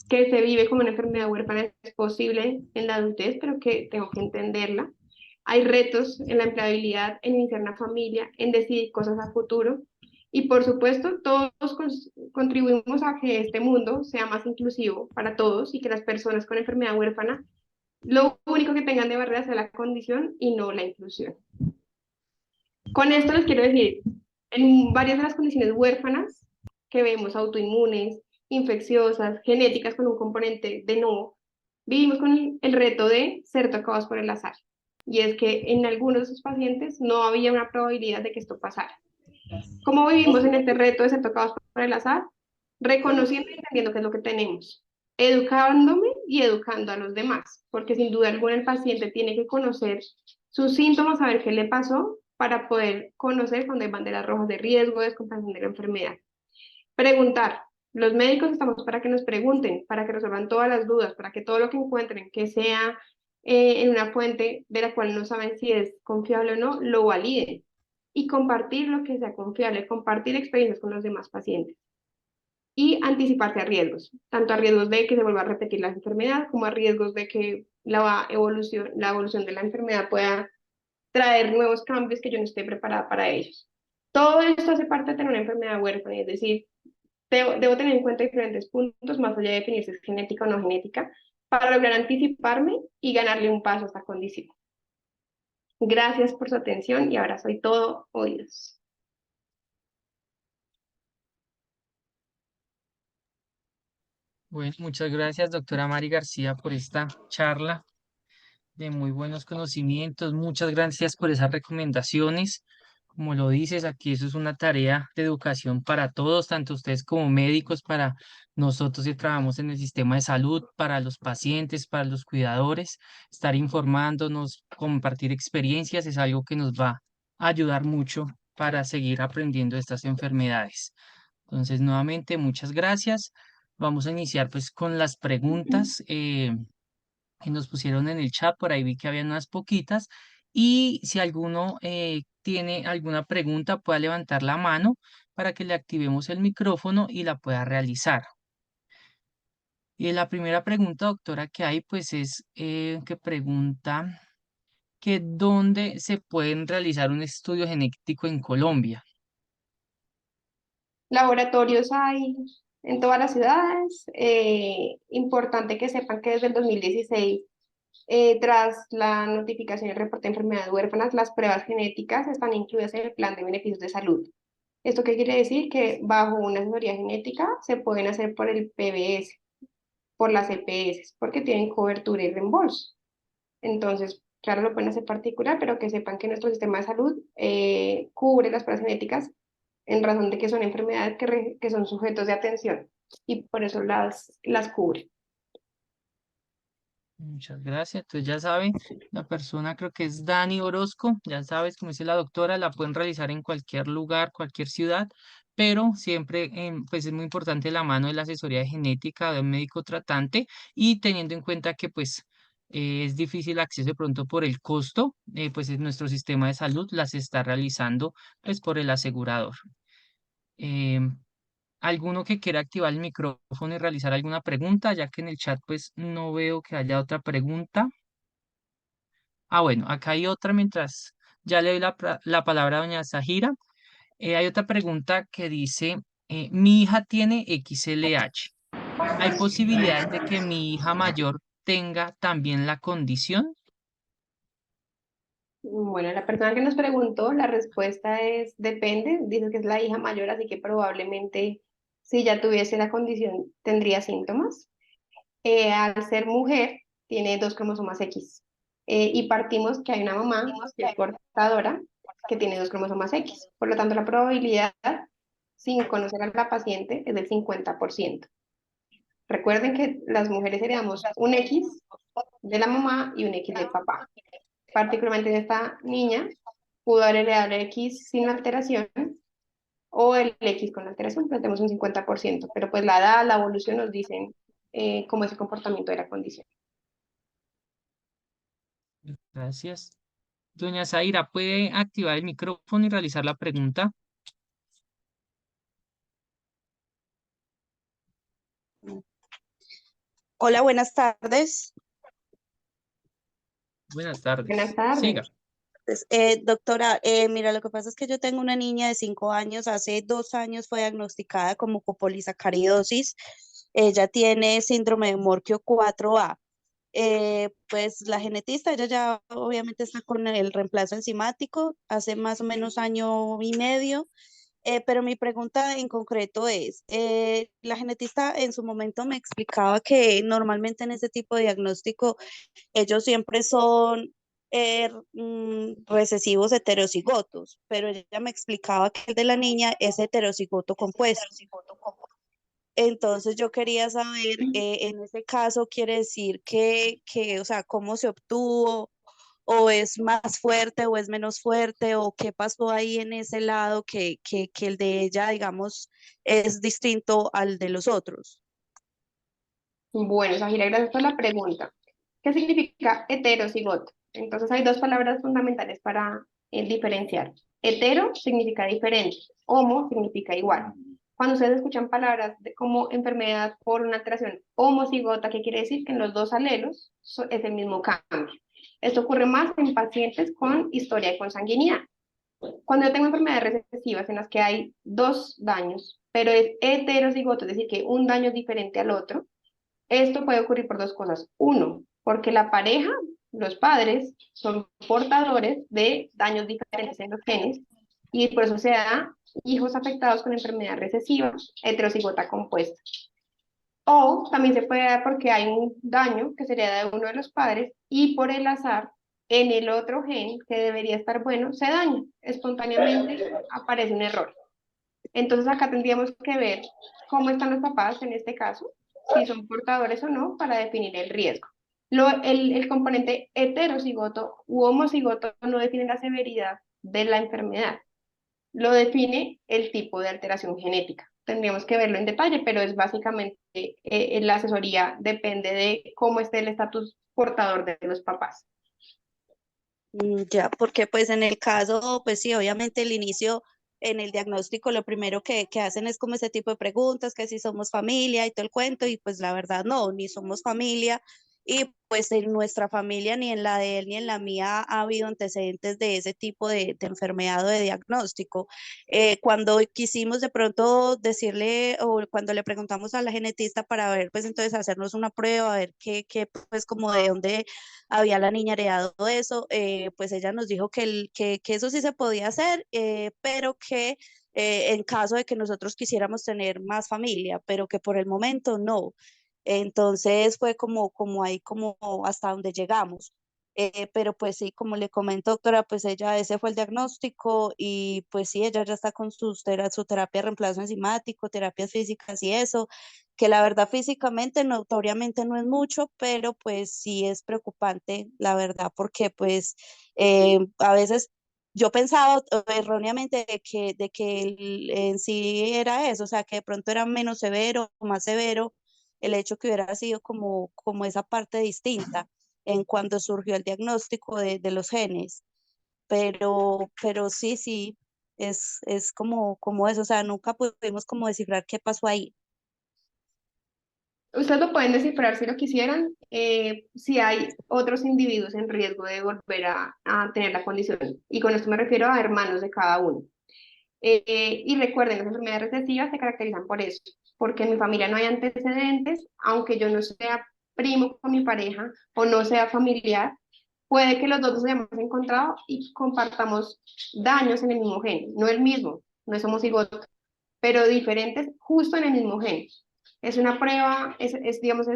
que se vive como una enfermedad huérfana es posible en la adultez, pero que tengo que entenderla. Hay retos en la empleabilidad, en iniciar una familia, en decidir cosas a futuro. Y por supuesto, todos contribuimos a que este mundo sea más inclusivo para todos y que las personas con enfermedad huérfana lo único que tengan de barrera sea la condición y no la inclusión. Con esto les quiero decir, en varias de las condiciones huérfanas que vemos, autoinmunes, infecciosas, genéticas con un componente de no, vivimos con el reto de ser tocados por el azar. Y es que en algunos de esos pacientes no había una probabilidad de que esto pasara. ¿Cómo vivimos en este reto de ser tocados por el azar? Reconociendo y entendiendo qué es lo que tenemos, educándome y educando a los demás, porque sin duda alguna el paciente tiene que conocer sus síntomas, saber qué le pasó, para poder conocer cuando hay banderas rojas de riesgo, descompensación de la enfermedad. Preguntar. Los médicos estamos para que nos pregunten, para que resuelvan todas las dudas, para que todo lo que encuentren, que sea en una fuente de la cual no saben si es confiable o no, lo validen. Y compartir lo que sea confiable, compartir experiencias con los demás pacientes. Y anticiparse a riesgos, tanto a riesgos de que se vuelva a repetir la enfermedad, como a riesgos de que la evolución de la enfermedad pueda traer nuevos cambios que yo no esté preparada para ellos. Todo esto hace parte de tener una enfermedad huérfana, es decir, debo tener en cuenta diferentes puntos, más allá de definir si es genética o no genética, para lograr anticiparme y ganarle un paso a esta condición. Gracias por su atención y ahora soy todo oídos. Bueno, muchas gracias, doctora Mari García, por esta charla de muy buenos conocimientos. Muchas gracias por esas recomendaciones. Como lo dices, aquí eso es una tarea de educación para todos, tanto ustedes como médicos, para nosotros que trabajamos en el sistema de salud, para los pacientes, para los cuidadores. Estar informándonos, compartir experiencias es algo que nos va a ayudar mucho para seguir aprendiendo de estas enfermedades. Entonces, nuevamente, muchas gracias. Vamos a iniciar pues con las preguntas que nos pusieron en el chat. Por ahí vi que había unas poquitas. Y si alguno tiene alguna pregunta, pueda levantar la mano para que le activemos el micrófono y la pueda realizar. Y la primera pregunta, doctora, que hay, pues es que pregunta que dónde se pueden realizar un estudio genético en Colombia. Laboratorios hay en todas las ciudades. Importante que sepan que desde el 2016, tras la notificación y el reporte de enfermedades huérfanas, las pruebas genéticas están incluidas en el plan de beneficios de salud. ¿Esto qué quiere decir? Que bajo una asesoría genética se pueden hacer por el PBS, por las EPS, porque tienen cobertura y reembolso. Entonces, claro, lo pueden hacer particular, pero que sepan que nuestro sistema de salud cubre las pruebas genéticas en razón de que son enfermedades que son sujetos de atención y por eso las cubre. Muchas gracias. Entonces ya saben, la persona creo que es Dani Orozco, ya sabes, como dice la doctora, la pueden realizar en cualquier lugar, cualquier ciudad, pero siempre pues es muy importante la mano de la asesoría de genética de un médico tratante y teniendo en cuenta que pues es difícil acceso de pronto por el costo, pues en nuestro sistema de salud las está realizando pues por el asegurador. Em, ¿Alguno que quiera activar el micrófono y realizar alguna pregunta, ya que en el chat pues no veo que haya otra pregunta? Ah, bueno, acá hay otra mientras ya le doy la palabra a doña Zahira. Hay otra pregunta que dice, mi hija tiene XLH. ¿Hay posibilidades de que mi hija mayor tenga también la condición? Bueno, la persona que nos preguntó, la respuesta es depende, dice que es la hija mayor, así que probablemente si ya tuviese la condición tendría síntomas. Al ser mujer, tiene dos cromosomas X. Y partimos que hay una mamá que es portadora que tiene dos cromosomas X. Por lo tanto, la probabilidad, sin conocer a la paciente, es del 50%. Recuerden que las mujeres heredamos un X de la mamá y un X del papá. Particularmente en esta niña, pudo haber heredado el X sin alteración o el X con alteración, pero tenemos un 50%. Pero pues la edad, la evolución nos dicen cómo es el comportamiento de la condición. Gracias. Doña Zaira, ¿puede activar el micrófono y realizar la pregunta? Hola, buenas tardes. Buenas Buenas tardes. Siga. tardes. Doctora, mira, lo que pasa es que yo tengo una niña de 5 años, hace 2 años fue diagnosticada como copolisacaridosis. Ella tiene síndrome de Morquio 4A. Pues la genetista, ella ya obviamente está con el reemplazo enzimático hace más o menos año y medio. Pero mi pregunta en concreto es, la genetista en su momento me explicaba que normalmente en este tipo de diagnóstico ellos siempre son recesivos heterocigotos, pero ella me explicaba que el de la niña es heterocigoto compuesto. Entonces yo quería saber, en este caso quiere decir o sea, cómo se obtuvo, o es más fuerte o es menos fuerte, o qué pasó ahí en ese lado que el de ella, digamos, es distinto al de los otros. Bueno, Sahira, gracias por la pregunta. ¿Qué significa heterocigoto? Entonces hay dos palabras fundamentales para diferenciar. Hetero significa diferente, homo significa igual. Cuando ustedes escuchan palabras como enfermedad por una alteración homocigota, ¿qué quiere decir? Que en los dos alelos es el mismo cambio. Esto ocurre más en pacientes con historia de consanguinidad. Cuando yo tengo enfermedades recesivas en las que hay dos daños, pero es heterocigoto, es decir, que un daño es diferente al otro, esto puede ocurrir por dos cosas. Uno, porque la pareja, los padres, son portadores de daños diferentes en los genes y por eso se da hijos afectados con enfermedad recesiva, heterocigota compuesta. O también se puede dar porque hay un daño que sería de uno de los padres y por el azar en el otro gen que debería estar bueno se daña. Espontáneamente aparece un error. Entonces acá tendríamos que ver cómo están los papás en este caso, si son portadores o no, para definir el riesgo. El componente heterocigoto u homocigoto no define la severidad de la enfermedad, lo define el tipo de alteración genética. Tendríamos que verlo en detalle, pero es básicamente la asesoría depende de cómo esté el estatus portador de los papás. Ya, porque pues en el caso, pues sí, obviamente el inicio en el diagnóstico, lo primero que hacen es como ese tipo de preguntas, que si somos familia y todo el cuento, y pues la verdad no, ni somos familia, y pues en nuestra familia, ni en la de él, ni en la mía ha habido antecedentes de ese tipo de enfermedad o de diagnóstico. Cuando quisimos de pronto decirle, o cuando le preguntamos a la genetista para ver, pues entonces hacernos una prueba, a ver pues como de dónde había la niña heredado eso, pues ella nos dijo que eso sí se podía hacer, pero que en caso de que nosotros quisiéramos tener más familia, pero que por el momento no. Entonces fue como ahí, como hasta donde llegamos. Pero pues sí, como le comento, doctora, pues ella, ese fue el diagnóstico y pues sí, ella ya está con su terapia de reemplazo enzimático, terapias físicas y eso, que la verdad físicamente, notoriamente no es mucho, pero pues sí es preocupante, la verdad, porque pues a veces yo pensaba erróneamente de que en sí era eso, o sea, que de pronto era menos severo, más severo, el hecho que hubiera sido como esa parte distinta. en cuando surgió el diagnóstico de los genes, pero sí, es como eso, o sea, nunca pudimos como descifrar qué pasó ahí. Ustedes lo pueden descifrar si lo quisieran, si hay otros individuos en riesgo de volver a tener la condición. Y con esto me refiero a hermanos de cada uno. Y recuerden, las enfermedades recesivas se caracterizan por eso, porque en mi familia no hay antecedentes, aunque yo no sea primo con mi pareja o no sea familiar, puede que los dos nos hayamos encontrado y compartamos daños en el mismo gen, no el mismo, no somos cigotos, pero diferentes justo en el mismo gen. Es una prueba, digamos,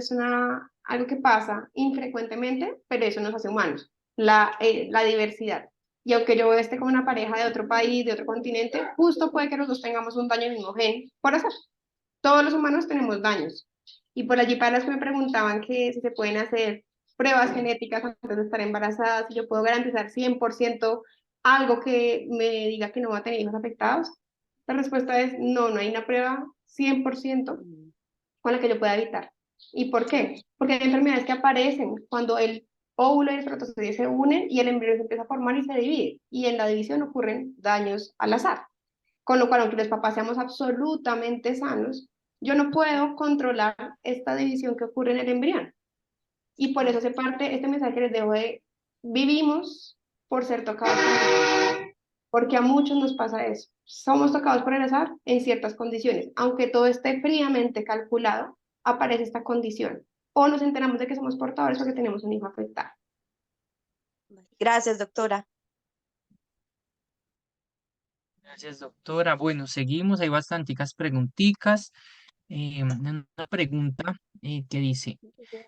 algo que pasa infrecuentemente, pero eso nos hace humanos, la diversidad. Y aunque yo esté con una pareja de otro país, de otro continente, justo puede que los dos tengamos un daño en el mismo gen, por azar. Todos los humanos tenemos daños. Y por allí para las que me preguntaban que si se pueden hacer pruebas genéticas antes de estar embarazadas, si yo puedo garantizar 100% algo que me diga que no va a tener hijos afectados, la respuesta es no, no hay una prueba 100% con la que yo pueda evitar. ¿Y por qué? Porque hay enfermedades que aparecen cuando el óvulo y el espermatozoide se unen y el embrión se empieza a formar y se divide. Y en la división ocurren daños al azar. Con lo cual, aunque los papás seamos absolutamente sanos, yo no puedo controlar esta división que ocurre en el embrión. Y por eso hace parte este mensaje que les dejo de vivimos por ser tocados por el azar, porque a muchos nos pasa eso. Somos tocados por el azar en ciertas condiciones. Aunque todo esté fríamente calculado, aparece esta condición. O nos enteramos de que somos portadores o que tenemos un hijo afectado. Gracias, doctora. Gracias, doctora. Bueno, seguimos, hay bastanticas preguntitas. Una pregunta que dice,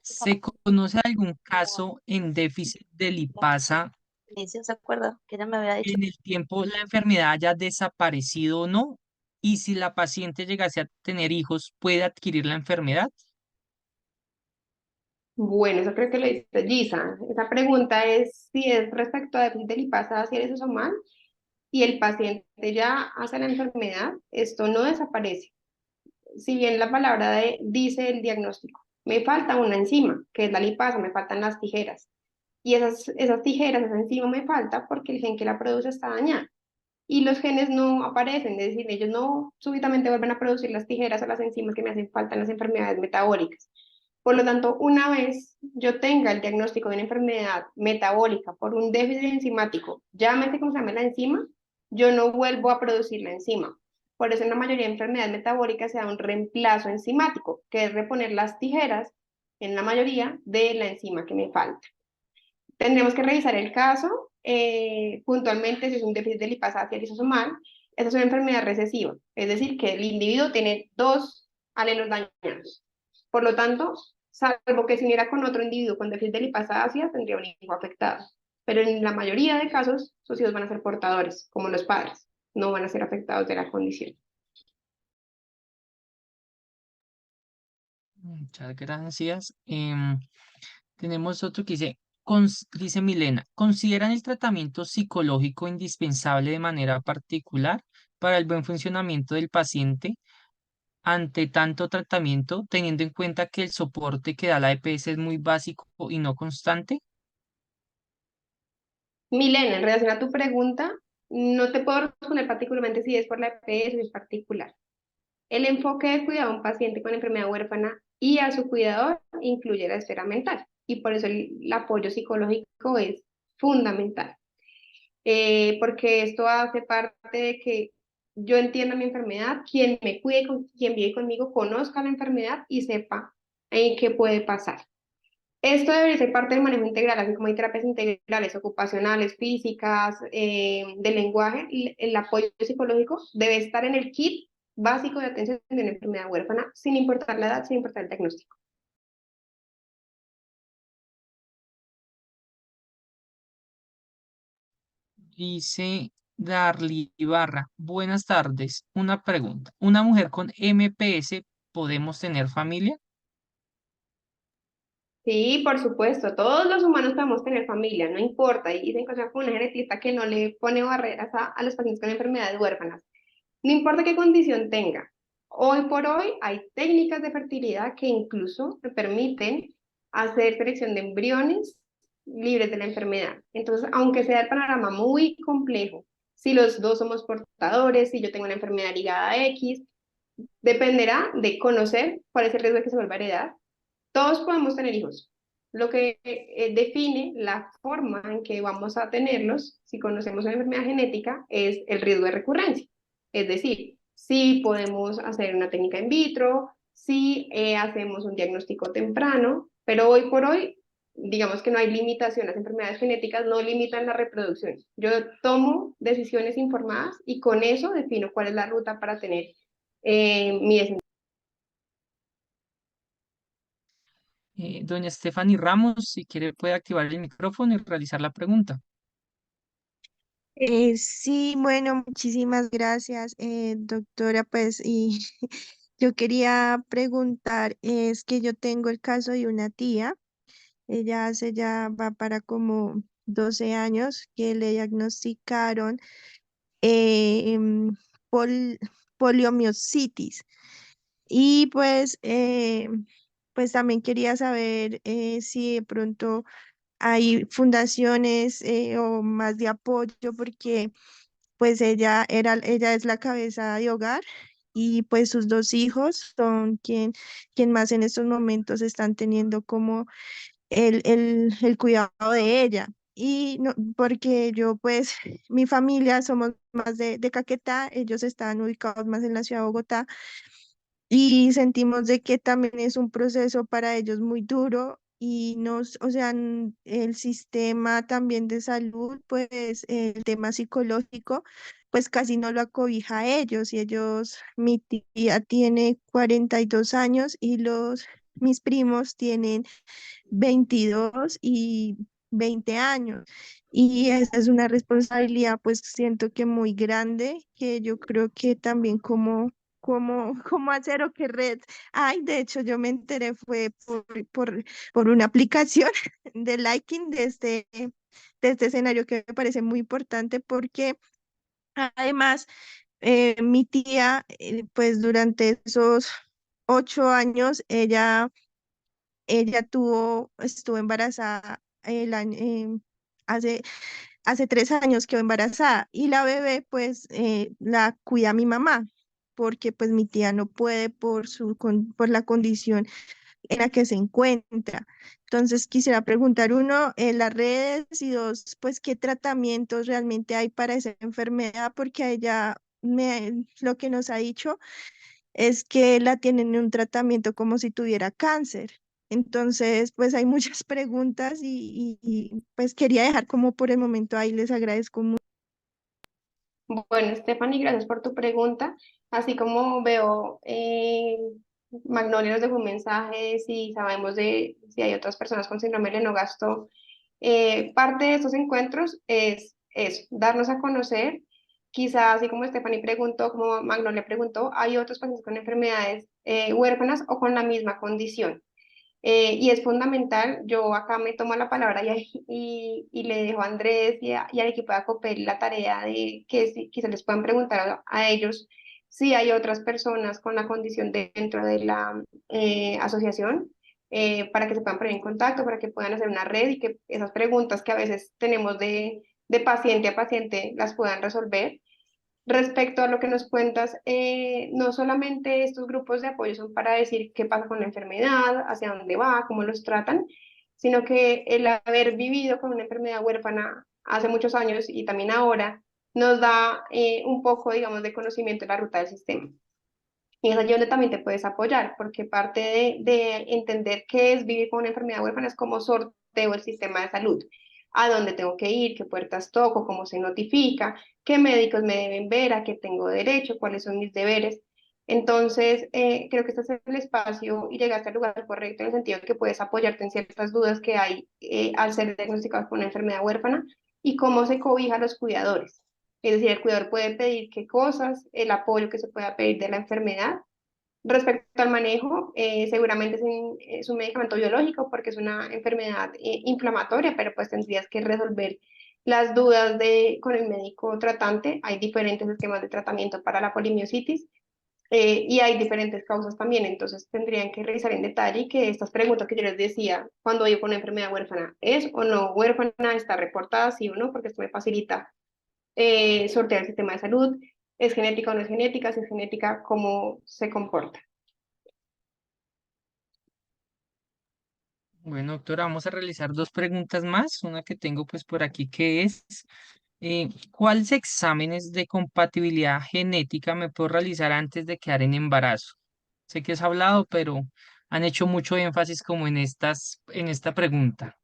¿se conoce algún caso en déficit de lipasa Inicio, ¿se acuerda? Que ella me había dicho. en el tiempo la enfermedad haya desaparecido o no? Y si la paciente llegase a tener hijos, ¿puede adquirir la enfermedad? Bueno, eso creo que lo dice Gisa. Esa pregunta es si es respecto a déficit de lipasa, si eres eso mal, y el paciente ya hace la enfermedad, esto no desaparece. Si bien la dice el diagnóstico, me falta una enzima, que es la lipasa, me faltan las tijeras. Y esas tijeras, esa enzima me falta porque el gen que la produce está dañado. Y los genes no aparecen, es decir, ellos no súbitamente vuelven a producir las tijeras o las enzimas que me hacen falta en las enfermedades metabólicas. Por lo tanto, una vez yo tenga el diagnóstico de una enfermedad metabólica por un déficit enzimático, llámese como se llame la enzima, yo no vuelvo a producir la enzima. Por eso en la mayoría de enfermedades metabólicas se da un reemplazo enzimático, que es reponer las tijeras, en la mayoría, de la enzima que me falta. Tendremos que revisar el caso, puntualmente si es un déficit de lipasa lisosomal. Esa es una enfermedad recesiva, es decir, que el individuo tiene dos alelos dañados. Por lo tanto, salvo que se uniera con otro individuo con déficit de lipasa ácida, tendría un hijo afectado. Pero en la mayoría de casos, sus hijos van a ser portadores, como los padres, no van a ser afectados de la condición. Muchas gracias. Tenemos otro que dice, dice Milena, ¿consideran el tratamiento psicológico indispensable de manera particular para el buen funcionamiento del paciente ante tanto tratamiento, teniendo en cuenta que el soporte que da la EPS es muy básico y no constante? Milena, en relación a tu pregunta, no te puedo responder particularmente si es por la EPS o es particular. El enfoque de cuidado a un paciente con enfermedad huérfana y a su cuidador incluye la esfera mental y por eso el apoyo psicológico es fundamental, porque esto hace parte de que yo entienda mi enfermedad, quien me cuide, quien vive conmigo, conozca la enfermedad y sepa en qué puede pasar. Esto debería ser parte del manejo integral, así como hay terapias integrales, ocupacionales, físicas, de lenguaje, el apoyo psicológico debe estar en el kit básico de atención de una enfermedad huérfana, sin importar la edad, sin importar el diagnóstico. Dice Darly Ibarra, buenas tardes. Una pregunta. ¿Una mujer con MPS podemos tener familia? Sí, por supuesto, todos los humanos podemos tener familia, no importa, y se encuentra con una genetista que no le pone barreras a los pacientes con enfermedades huérfanas. No importa qué condición tenga. Hoy por hoy hay técnicas de fertilidad que incluso te permiten hacer selección de embriones libres de la enfermedad. Entonces, aunque sea el panorama muy complejo, si los dos somos portadores, si yo tengo una enfermedad ligada a X, dependerá de conocer cuál es el riesgo de que se vuelva a heredar. Todos podemos tener hijos. Lo que define la forma en que vamos a tenerlos, si conocemos una enfermedad genética, es el riesgo de recurrencia. Es decir, si podemos hacer una técnica in vitro, si hacemos un diagnóstico temprano, pero hoy por hoy, digamos que no hay limitación, las enfermedades genéticas no limitan la reproducción. Yo tomo decisiones informadas y con eso defino cuál es la ruta para tener mi descendencia. Doña Stephanie Ramos, si quiere puede activar el micrófono y realizar la pregunta. Sí, bueno, muchísimas gracias, doctora. Pues, y yo quería preguntar, es que yo tengo el caso de una tía, ella hace ya va para como 12 años que le diagnosticaron pol- poliomielitis. Y pues también quería saber si de pronto hay fundaciones o más de apoyo, porque pues ella es la cabeza de hogar y pues sus dos hijos son quien más en estos momentos están teniendo como el cuidado de ella. Y no, porque yo pues, mi familia somos más de Caquetá, ellos están ubicados más en la ciudad de Bogotá y sentimos de que también es un proceso para ellos muy duro y nos, o sea, el sistema también de salud, pues el tema psicológico, pues casi no lo acobija a ellos y ellos, mi tía tiene 42 años y mis primos tienen 22 y 20 años. Y esa es una responsabilidad, pues siento que muy grande, que yo creo que también cómo hacer o qué red. Ay, de hecho, yo me enteré fue por una aplicación de liking de este escenario que me parece muy importante porque además mi tía, pues durante esos 8 años, ella estuvo embarazada hace, hace 3 años quedó embarazada y la bebé pues la cuida mi mamá porque pues mi tía no puede por la condición en la que se encuentra. Entonces quisiera preguntar uno, las redes y dos, pues qué tratamientos realmente hay para esa enfermedad porque a ella lo que nos ha dicho es que la tienen en un tratamiento como si tuviera cáncer. Entonces, pues hay muchas preguntas pues quería dejar como por el momento ahí, les agradezco mucho. Bueno, Stephanie, gracias por tu pregunta. Así como veo, Magnolia nos dejó un mensaje si sabemos de si hay otras personas con síndrome de Lennox-Gastaut. Parte de estos encuentros es eso, darnos a conocer. Quizás, así como Stephanie preguntó, como Magnolia preguntó, hay otros pacientes con enfermedades huérfanas o con la misma condición. Y es fundamental, yo acá me tomo la palabra y le dejo a Andrés y al equipo de ACOPEL la tarea de que si, quizás les puedan preguntar a ellos si hay otras personas con la condición dentro de la asociación, para que se puedan poner en contacto, para que puedan hacer una red y que esas preguntas que a veces tenemos de paciente a paciente las puedan resolver. Respecto a lo que nos cuentas, no solamente estos grupos de apoyo son para decir qué pasa con la enfermedad, hacia dónde va, cómo los tratan, sino que el haber vivido con una enfermedad huérfana hace muchos años y también ahora nos da un poco, digamos, de conocimiento de la ruta del sistema. Y es allí donde también te puedes apoyar, porque parte de entender qué es vivir con una enfermedad huérfana es cómo sorteo el sistema de salud, a dónde tengo que ir, qué puertas toco, cómo se notifica, qué médicos me deben ver, a qué tengo derecho, cuáles son mis deberes. Entonces, creo que este es el espacio y llegaste al lugar correcto en el sentido de que puedes apoyarte en ciertas dudas que hay al ser diagnosticados con una enfermedad huérfana y cómo se cobija a los cuidadores. Es decir, el cuidador puede pedir qué cosas, el apoyo que se pueda pedir de la enfermedad. Respecto al manejo, seguramente es un medicamento biológico porque es una enfermedad inflamatoria, pero pues tendrías que resolver las dudas con el médico tratante. Hay diferentes esquemas de tratamiento para la polimiositis. Y hay diferentes causas también, entonces tendrían que revisar en detalle y que estas preguntas que yo les decía, cuando yo con una enfermedad huérfana, ¿es o no huérfana? ¿Está reportada, sí o no? Porque esto me facilita sortear el sistema de salud. ¿Es genética o no es genética? Si es genética, ¿cómo se comporta? Bueno, doctora, vamos a realizar dos preguntas más. Una que tengo pues por aquí que es, ¿cuáles exámenes de compatibilidad genética me puedo realizar antes de quedar en embarazo? Sé que has hablado, pero han hecho mucho énfasis como en esta pregunta.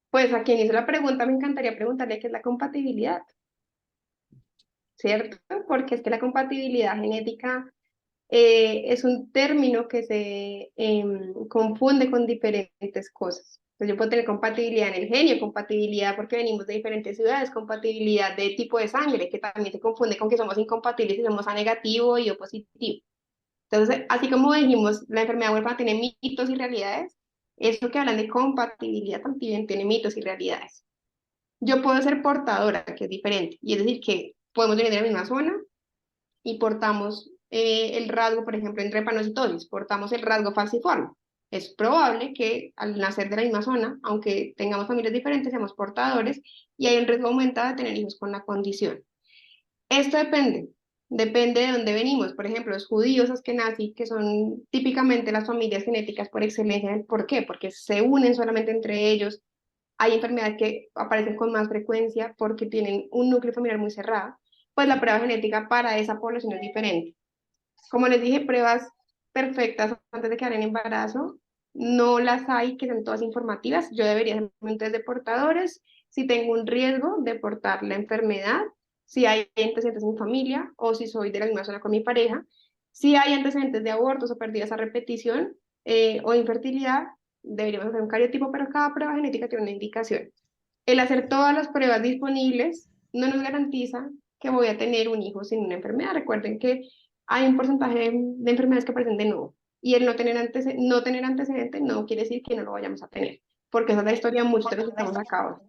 Pues a quien hizo la pregunta me encantaría preguntarle qué es la compatibilidad, ¿cierto? Porque es que la compatibilidad genética es un término que se confunde con diferentes cosas. Entonces yo puedo tener compatibilidad en el genio, compatibilidad porque venimos de diferentes ciudades, compatibilidad de tipo de sangre, que también se confunde con que somos incompatibles y somos A negativo y O positivo. Entonces, así como dijimos, la enfermedad huérfana tiene mitos y realidades, eso que hablan de compatibilidad también tiene mitos y realidades. Yo puedo ser portadora, que es diferente, y es decir, que podemos venir de la misma zona, y portamos el rasgo, por ejemplo, en drepanocitosis, portamos el rasgo falciforme. Es probable que al nacer de la misma zona, aunque tengamos familias diferentes, seamos portadores y hay un riesgo aumentado de tener hijos con la condición. Esto depende de dónde venimos. Por ejemplo, los judíos askenazí, que son típicamente las familias genéticas por excelencia. ¿Por qué? Porque se unen solamente entre ellos. Hay enfermedades que aparecen con más frecuencia porque tienen un núcleo familiar muy cerrado. Pues la prueba genética para esa población es diferente. Como les dije, pruebas perfectas antes de quedar en embarazo, no las hay que sean todas informativas. Yo debería hacer un test de portadores si tengo un riesgo de portar la enfermedad, si hay antecedentes en mi familia o si soy de la misma zona con mi pareja, si hay antecedentes de abortos o pérdidas a repetición o infertilidad, deberíamos hacer un cariotipo, pero cada prueba genética tiene una indicación. El hacer todas las pruebas disponibles no nos garantiza que voy a tener un hijo sin una enfermedad. Recuerden que hay un porcentaje de enfermedades que aparecen de nuevo. Y el no tener antecedente no quiere decir que no lo vayamos a tener, porque esa es la historia de muchos de los que estamos acá.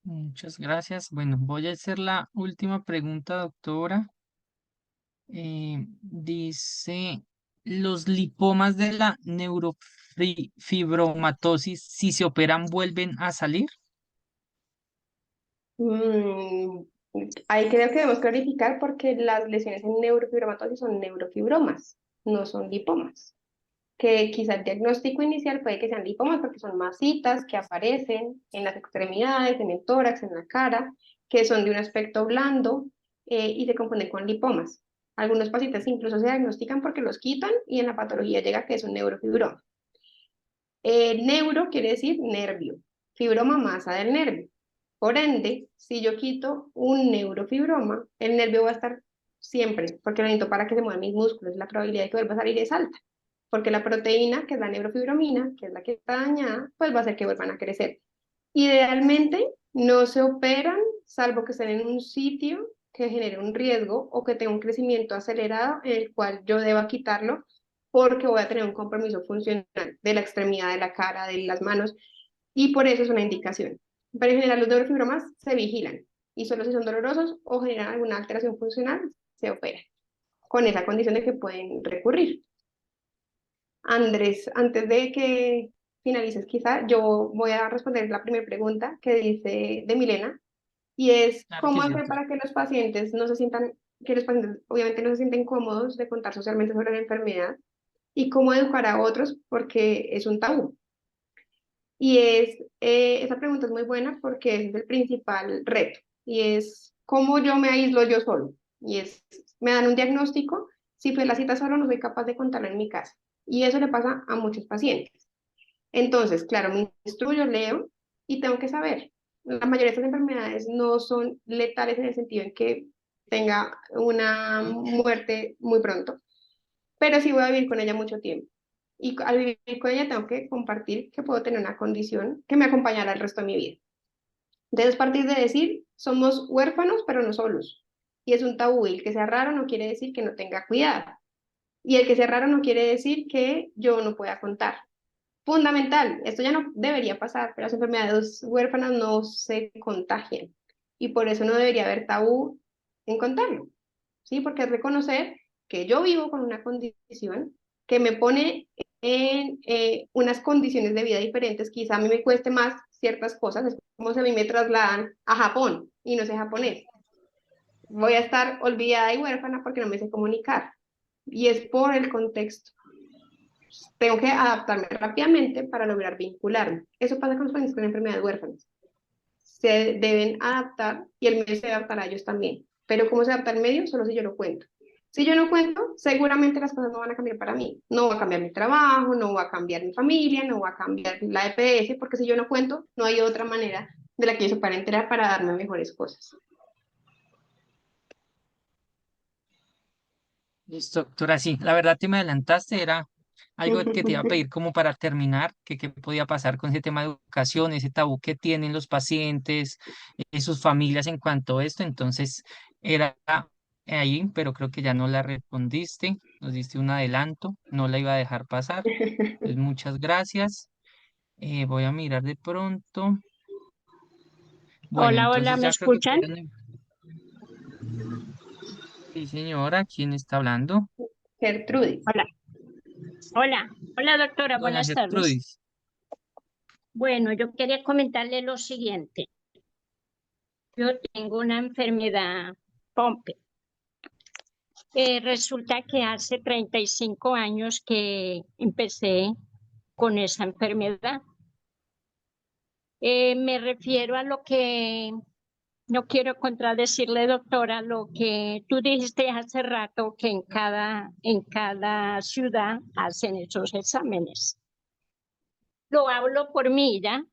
Muchas gracias. Bueno, voy a hacer la última pregunta, doctora. Dice, ¿los lipomas de la neurofibromatosis, si se operan, vuelven a salir? Mm, ahí creo que debemos clarificar porque las lesiones en neurofibromatosis son neurofibromas, no son lipomas. Que quizá el diagnóstico inicial puede que sean lipomas porque son masitas que aparecen en las extremidades, en el tórax, en la cara, que son de un aspecto blando y se confunden con lipomas. Algunos pacientes incluso se diagnostican porque los quitan y en la patología llega que es un neurofibroma. Neuro quiere decir nervio, fibroma masa del nervio. Por ende, si yo quito un neurofibroma, el nervio va a estar siempre, porque lo necesito para que se muevan mis músculos, la probabilidad de que vuelva a salir es alta, porque la proteína, que es la neurofibromina, que es la que está dañada, pues va a hacer que vuelvan a crecer. Idealmente, no se operan, salvo que estén en un sitio que genere un riesgo o que tenga un crecimiento acelerado en el cual yo deba quitarlo porque voy a tener un compromiso funcional de la extremidad de la cara, de las manos, y por eso es una indicación. Pero en general los neurofibromas se vigilan y solo si son dolorosos o generan alguna alteración funcional, se opera, con esa condición de que pueden recurrir. Andrés, antes de que finalices, quizá yo voy a responder la primera pregunta que dice de Milena, y es Claro cómo que sí, hacer doctora. para que los pacientes no se sientan, que los pacientes obviamente no se sienten cómodos de contar socialmente sobre la enfermedad y cómo educar a otros porque es un tabú. Y esa pregunta es muy buena porque es el principal reto y es cómo yo me aíslo yo solo. Y es, me dan un diagnóstico, si fue la cita solo no soy capaz de contarlo en mi casa. Y eso le pasa a muchos pacientes. Entonces, claro, me instruyo, leo y tengo que saber. La mayoría de estas enfermedades no son letales en el sentido en que tenga una muerte muy pronto, pero sí voy a vivir con ella mucho tiempo. Y al vivir con ella tengo que compartir que puedo tener una condición que me acompañará el resto de mi vida. Entonces, partir de decir, somos huérfanos, pero no solos. Y es un tabú. Y el que sea raro no quiere decir que no tenga cuidado. Y el que sea raro no quiere decir que yo no pueda contar. Fundamental, esto ya no debería pasar, pero las enfermedades huérfanas no se contagian. y por eso no debería haber tabú en contarlo, ¿sí? Porque es reconocer que yo vivo con una condición que me pone en unas condiciones de vida diferentes, quizá a mí me cueste más ciertas cosas, es como si a mí me trasladan a Japón y no sé japonés. Voy a estar olvidada y huérfana porque no me sé comunicar. Y es por el contexto. Tengo que adaptarme rápidamente para lograr vincularme. Eso pasa con los pacientes con enfermedades huérfanas. Se deben adaptar y el medio se adaptará a ellos también. Pero ¿cómo se adapta el medio? Solo si yo lo cuento. Si yo no cuento, seguramente las cosas no van a cambiar para mí. No va a cambiar mi trabajo, no va a cambiar mi familia, no va a cambiar la EPS, porque si yo no cuento, no hay otra manera de la que ellos se puedan enterar para darme mejores cosas. Listo, doctora, sí, la verdad te me adelantaste, era algo que te iba a pedir como para terminar, que qué podía pasar con ese tema de educación, ese tabú que tienen los pacientes, sus familias en cuanto a esto, entonces era ahí, pero creo que ya no la respondiste, nos diste un adelanto, no la iba a dejar pasar, entonces muchas gracias. Voy a mirar de pronto. Bueno, Hola, hola, entonces ¿me ya creo que escuchan? quedan. Sí, señora, ¿quién está hablando? Gertrudis. Hola, hola, hola doctora, Doña buenas tardes. Gertrudis. Bueno, yo quería comentarle lo siguiente. Yo tengo una enfermedad POMPE. Resulta que hace 35 años que empecé con esa enfermedad. Me refiero a lo que, no quiero contradecirle, doctora, lo que tú dijiste hace rato, que en cada ciudad hacen esos exámenes. Lo hablo por mí, ¿ya?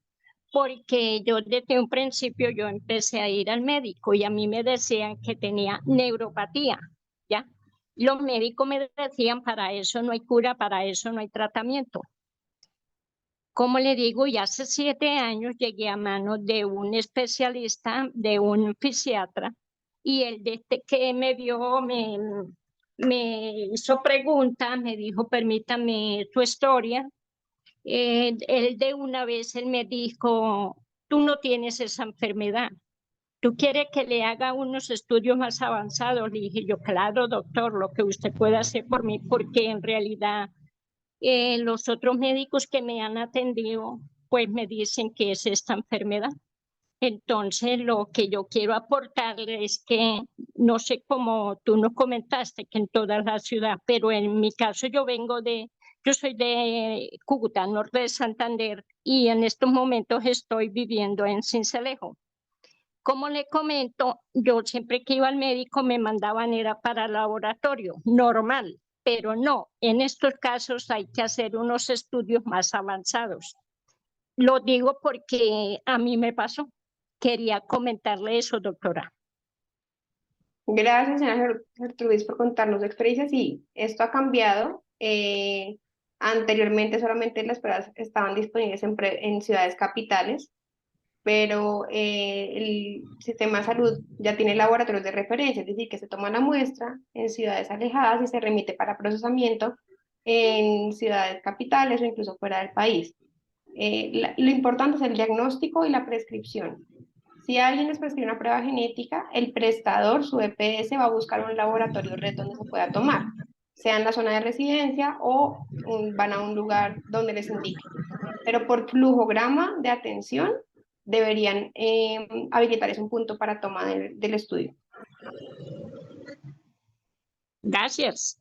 Porque yo desde un principio yo empecé a ir al médico y a mí me decían que tenía neuropatía, ¿ya? Los médicos me decían, para eso no hay cura, para eso no hay tratamiento. Como le digo, y hace 7 años llegué a manos de un especialista, de un fisiatra, y él desde que me vio, me hizo preguntas, me dijo, permítame tu historia. Él de una vez, él me dijo, tú no tienes esa enfermedad. ¿Tú quieres que le haga unos estudios más avanzados? Le dije yo, claro, doctor, lo que usted pueda hacer por mí, porque en realidad los otros médicos que me han atendido, pues me dicen que es esta enfermedad. Entonces, lo que yo quiero aportarle es que, no sé cómo tú nos comentaste que en toda la ciudad, pero en mi caso yo soy de Cúcuta, norte de Santander, y en estos momentos estoy viviendo en Sincelejo. Como le comento, yo siempre que iba al médico me mandaban era para el laboratorio, normal, pero no, en estos casos hay que hacer unos estudios más avanzados. Lo digo porque a mí me pasó. Quería comentarle eso, doctora. Gracias, señora Gertrudis, por contarnos su experiencia. Sí, esto ha cambiado. Anteriormente solamente las pruebas estaban disponibles en ciudades capitales, pero el sistema de salud ya tiene laboratorios de referencia, es decir, que se toma la muestra en ciudades alejadas y se remite para procesamiento en ciudades capitales o incluso fuera del país. Lo importante es el diagnóstico y la prescripción. Si alguien les prescribe una prueba genética, el prestador, su EPS, va a buscar un laboratorio red donde se pueda tomar, sea en la zona de residencia o van a un lugar donde les indique. Pero por flujograma de atención deberían habilitar ese punto para toma del estudio. Gracias.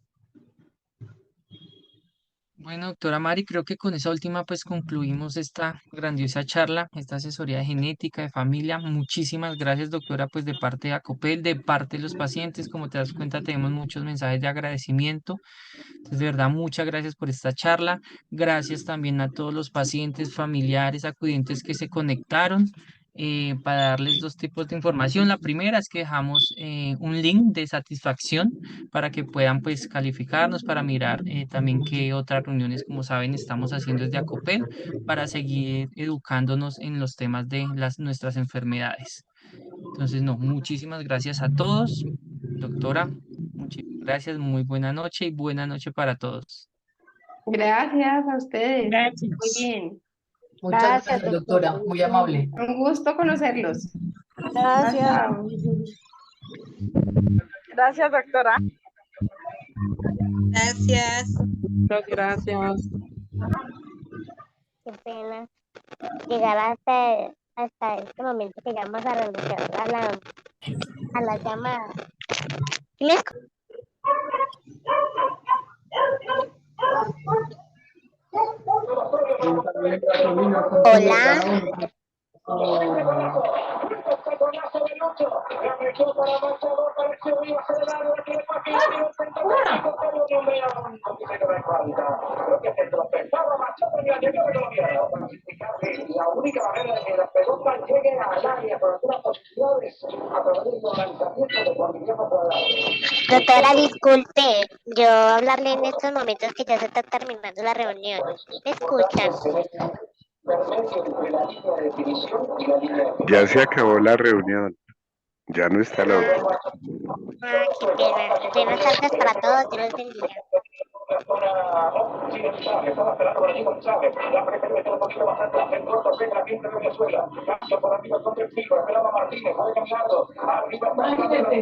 Bueno, doctora Mari, creo que con esa última pues concluimos esta grandiosa charla, esta asesoría de genética, de familia. Muchísimas gracias, doctora, pues de parte de Acopel, de parte de los pacientes. Como te das cuenta, tenemos muchos mensajes de agradecimiento. Entonces, de verdad, muchas gracias por esta charla. Gracias también a todos los pacientes, familiares, acudientes que se conectaron. Para darles 2 tipos de información. La primera es que dejamos un link de satisfacción para que puedan pues calificarnos, para mirar también qué otras reuniones, como saben, estamos haciendo desde Acopel para seguir educándonos en los temas de nuestras enfermedades. Entonces, no, muchísimas gracias a todos. Doctora, muchísimas gracias, muy buena noche y buena noche para todos. Gracias a ustedes. Gracias. Muy bien. Muchas gracias, doctora. Muy amable. Un gusto conocerlos. Gracias. Gracias, doctora. Gracias. Muchas gracias. Qué pena llegar hasta este momento que llamamos a renunciar a la llamada. ¿Sí me escu- Hola. La única manera de que las pelotas lleguen al área con algunas posibilidades a través del organizamiento de cuantía cuadrada. Doctora, disculpe, yo hablarle en estos momentos que ya se está terminando la reunión. ¿Me escuchan? Ya se acabó la reunión. Ya no está la Ah, doctora. qué pena. Buenas tardes para todos, Dios los bendiga.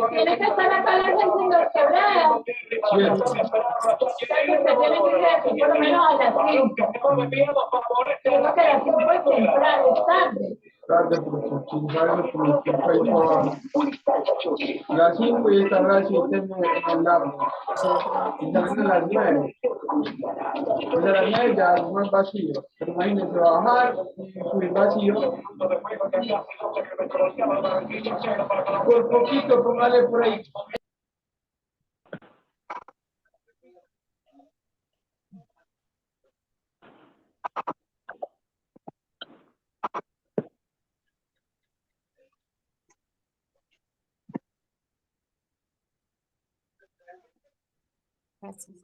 Tienes que estar acá la gente sin los quebrados. Tiene que ser así, por lo menos a las 5. Tengo que a las 5 es temprano, es tarde. Tarde porque si sabes que mi tiempo ahí por las 5 y estar a las 7 en el largo. Y salen a las 9. Pues a las 9 ya no es vacío. Pero imagínense bajar y subir vacío. Por poquito, póngale por ahí. Gracias.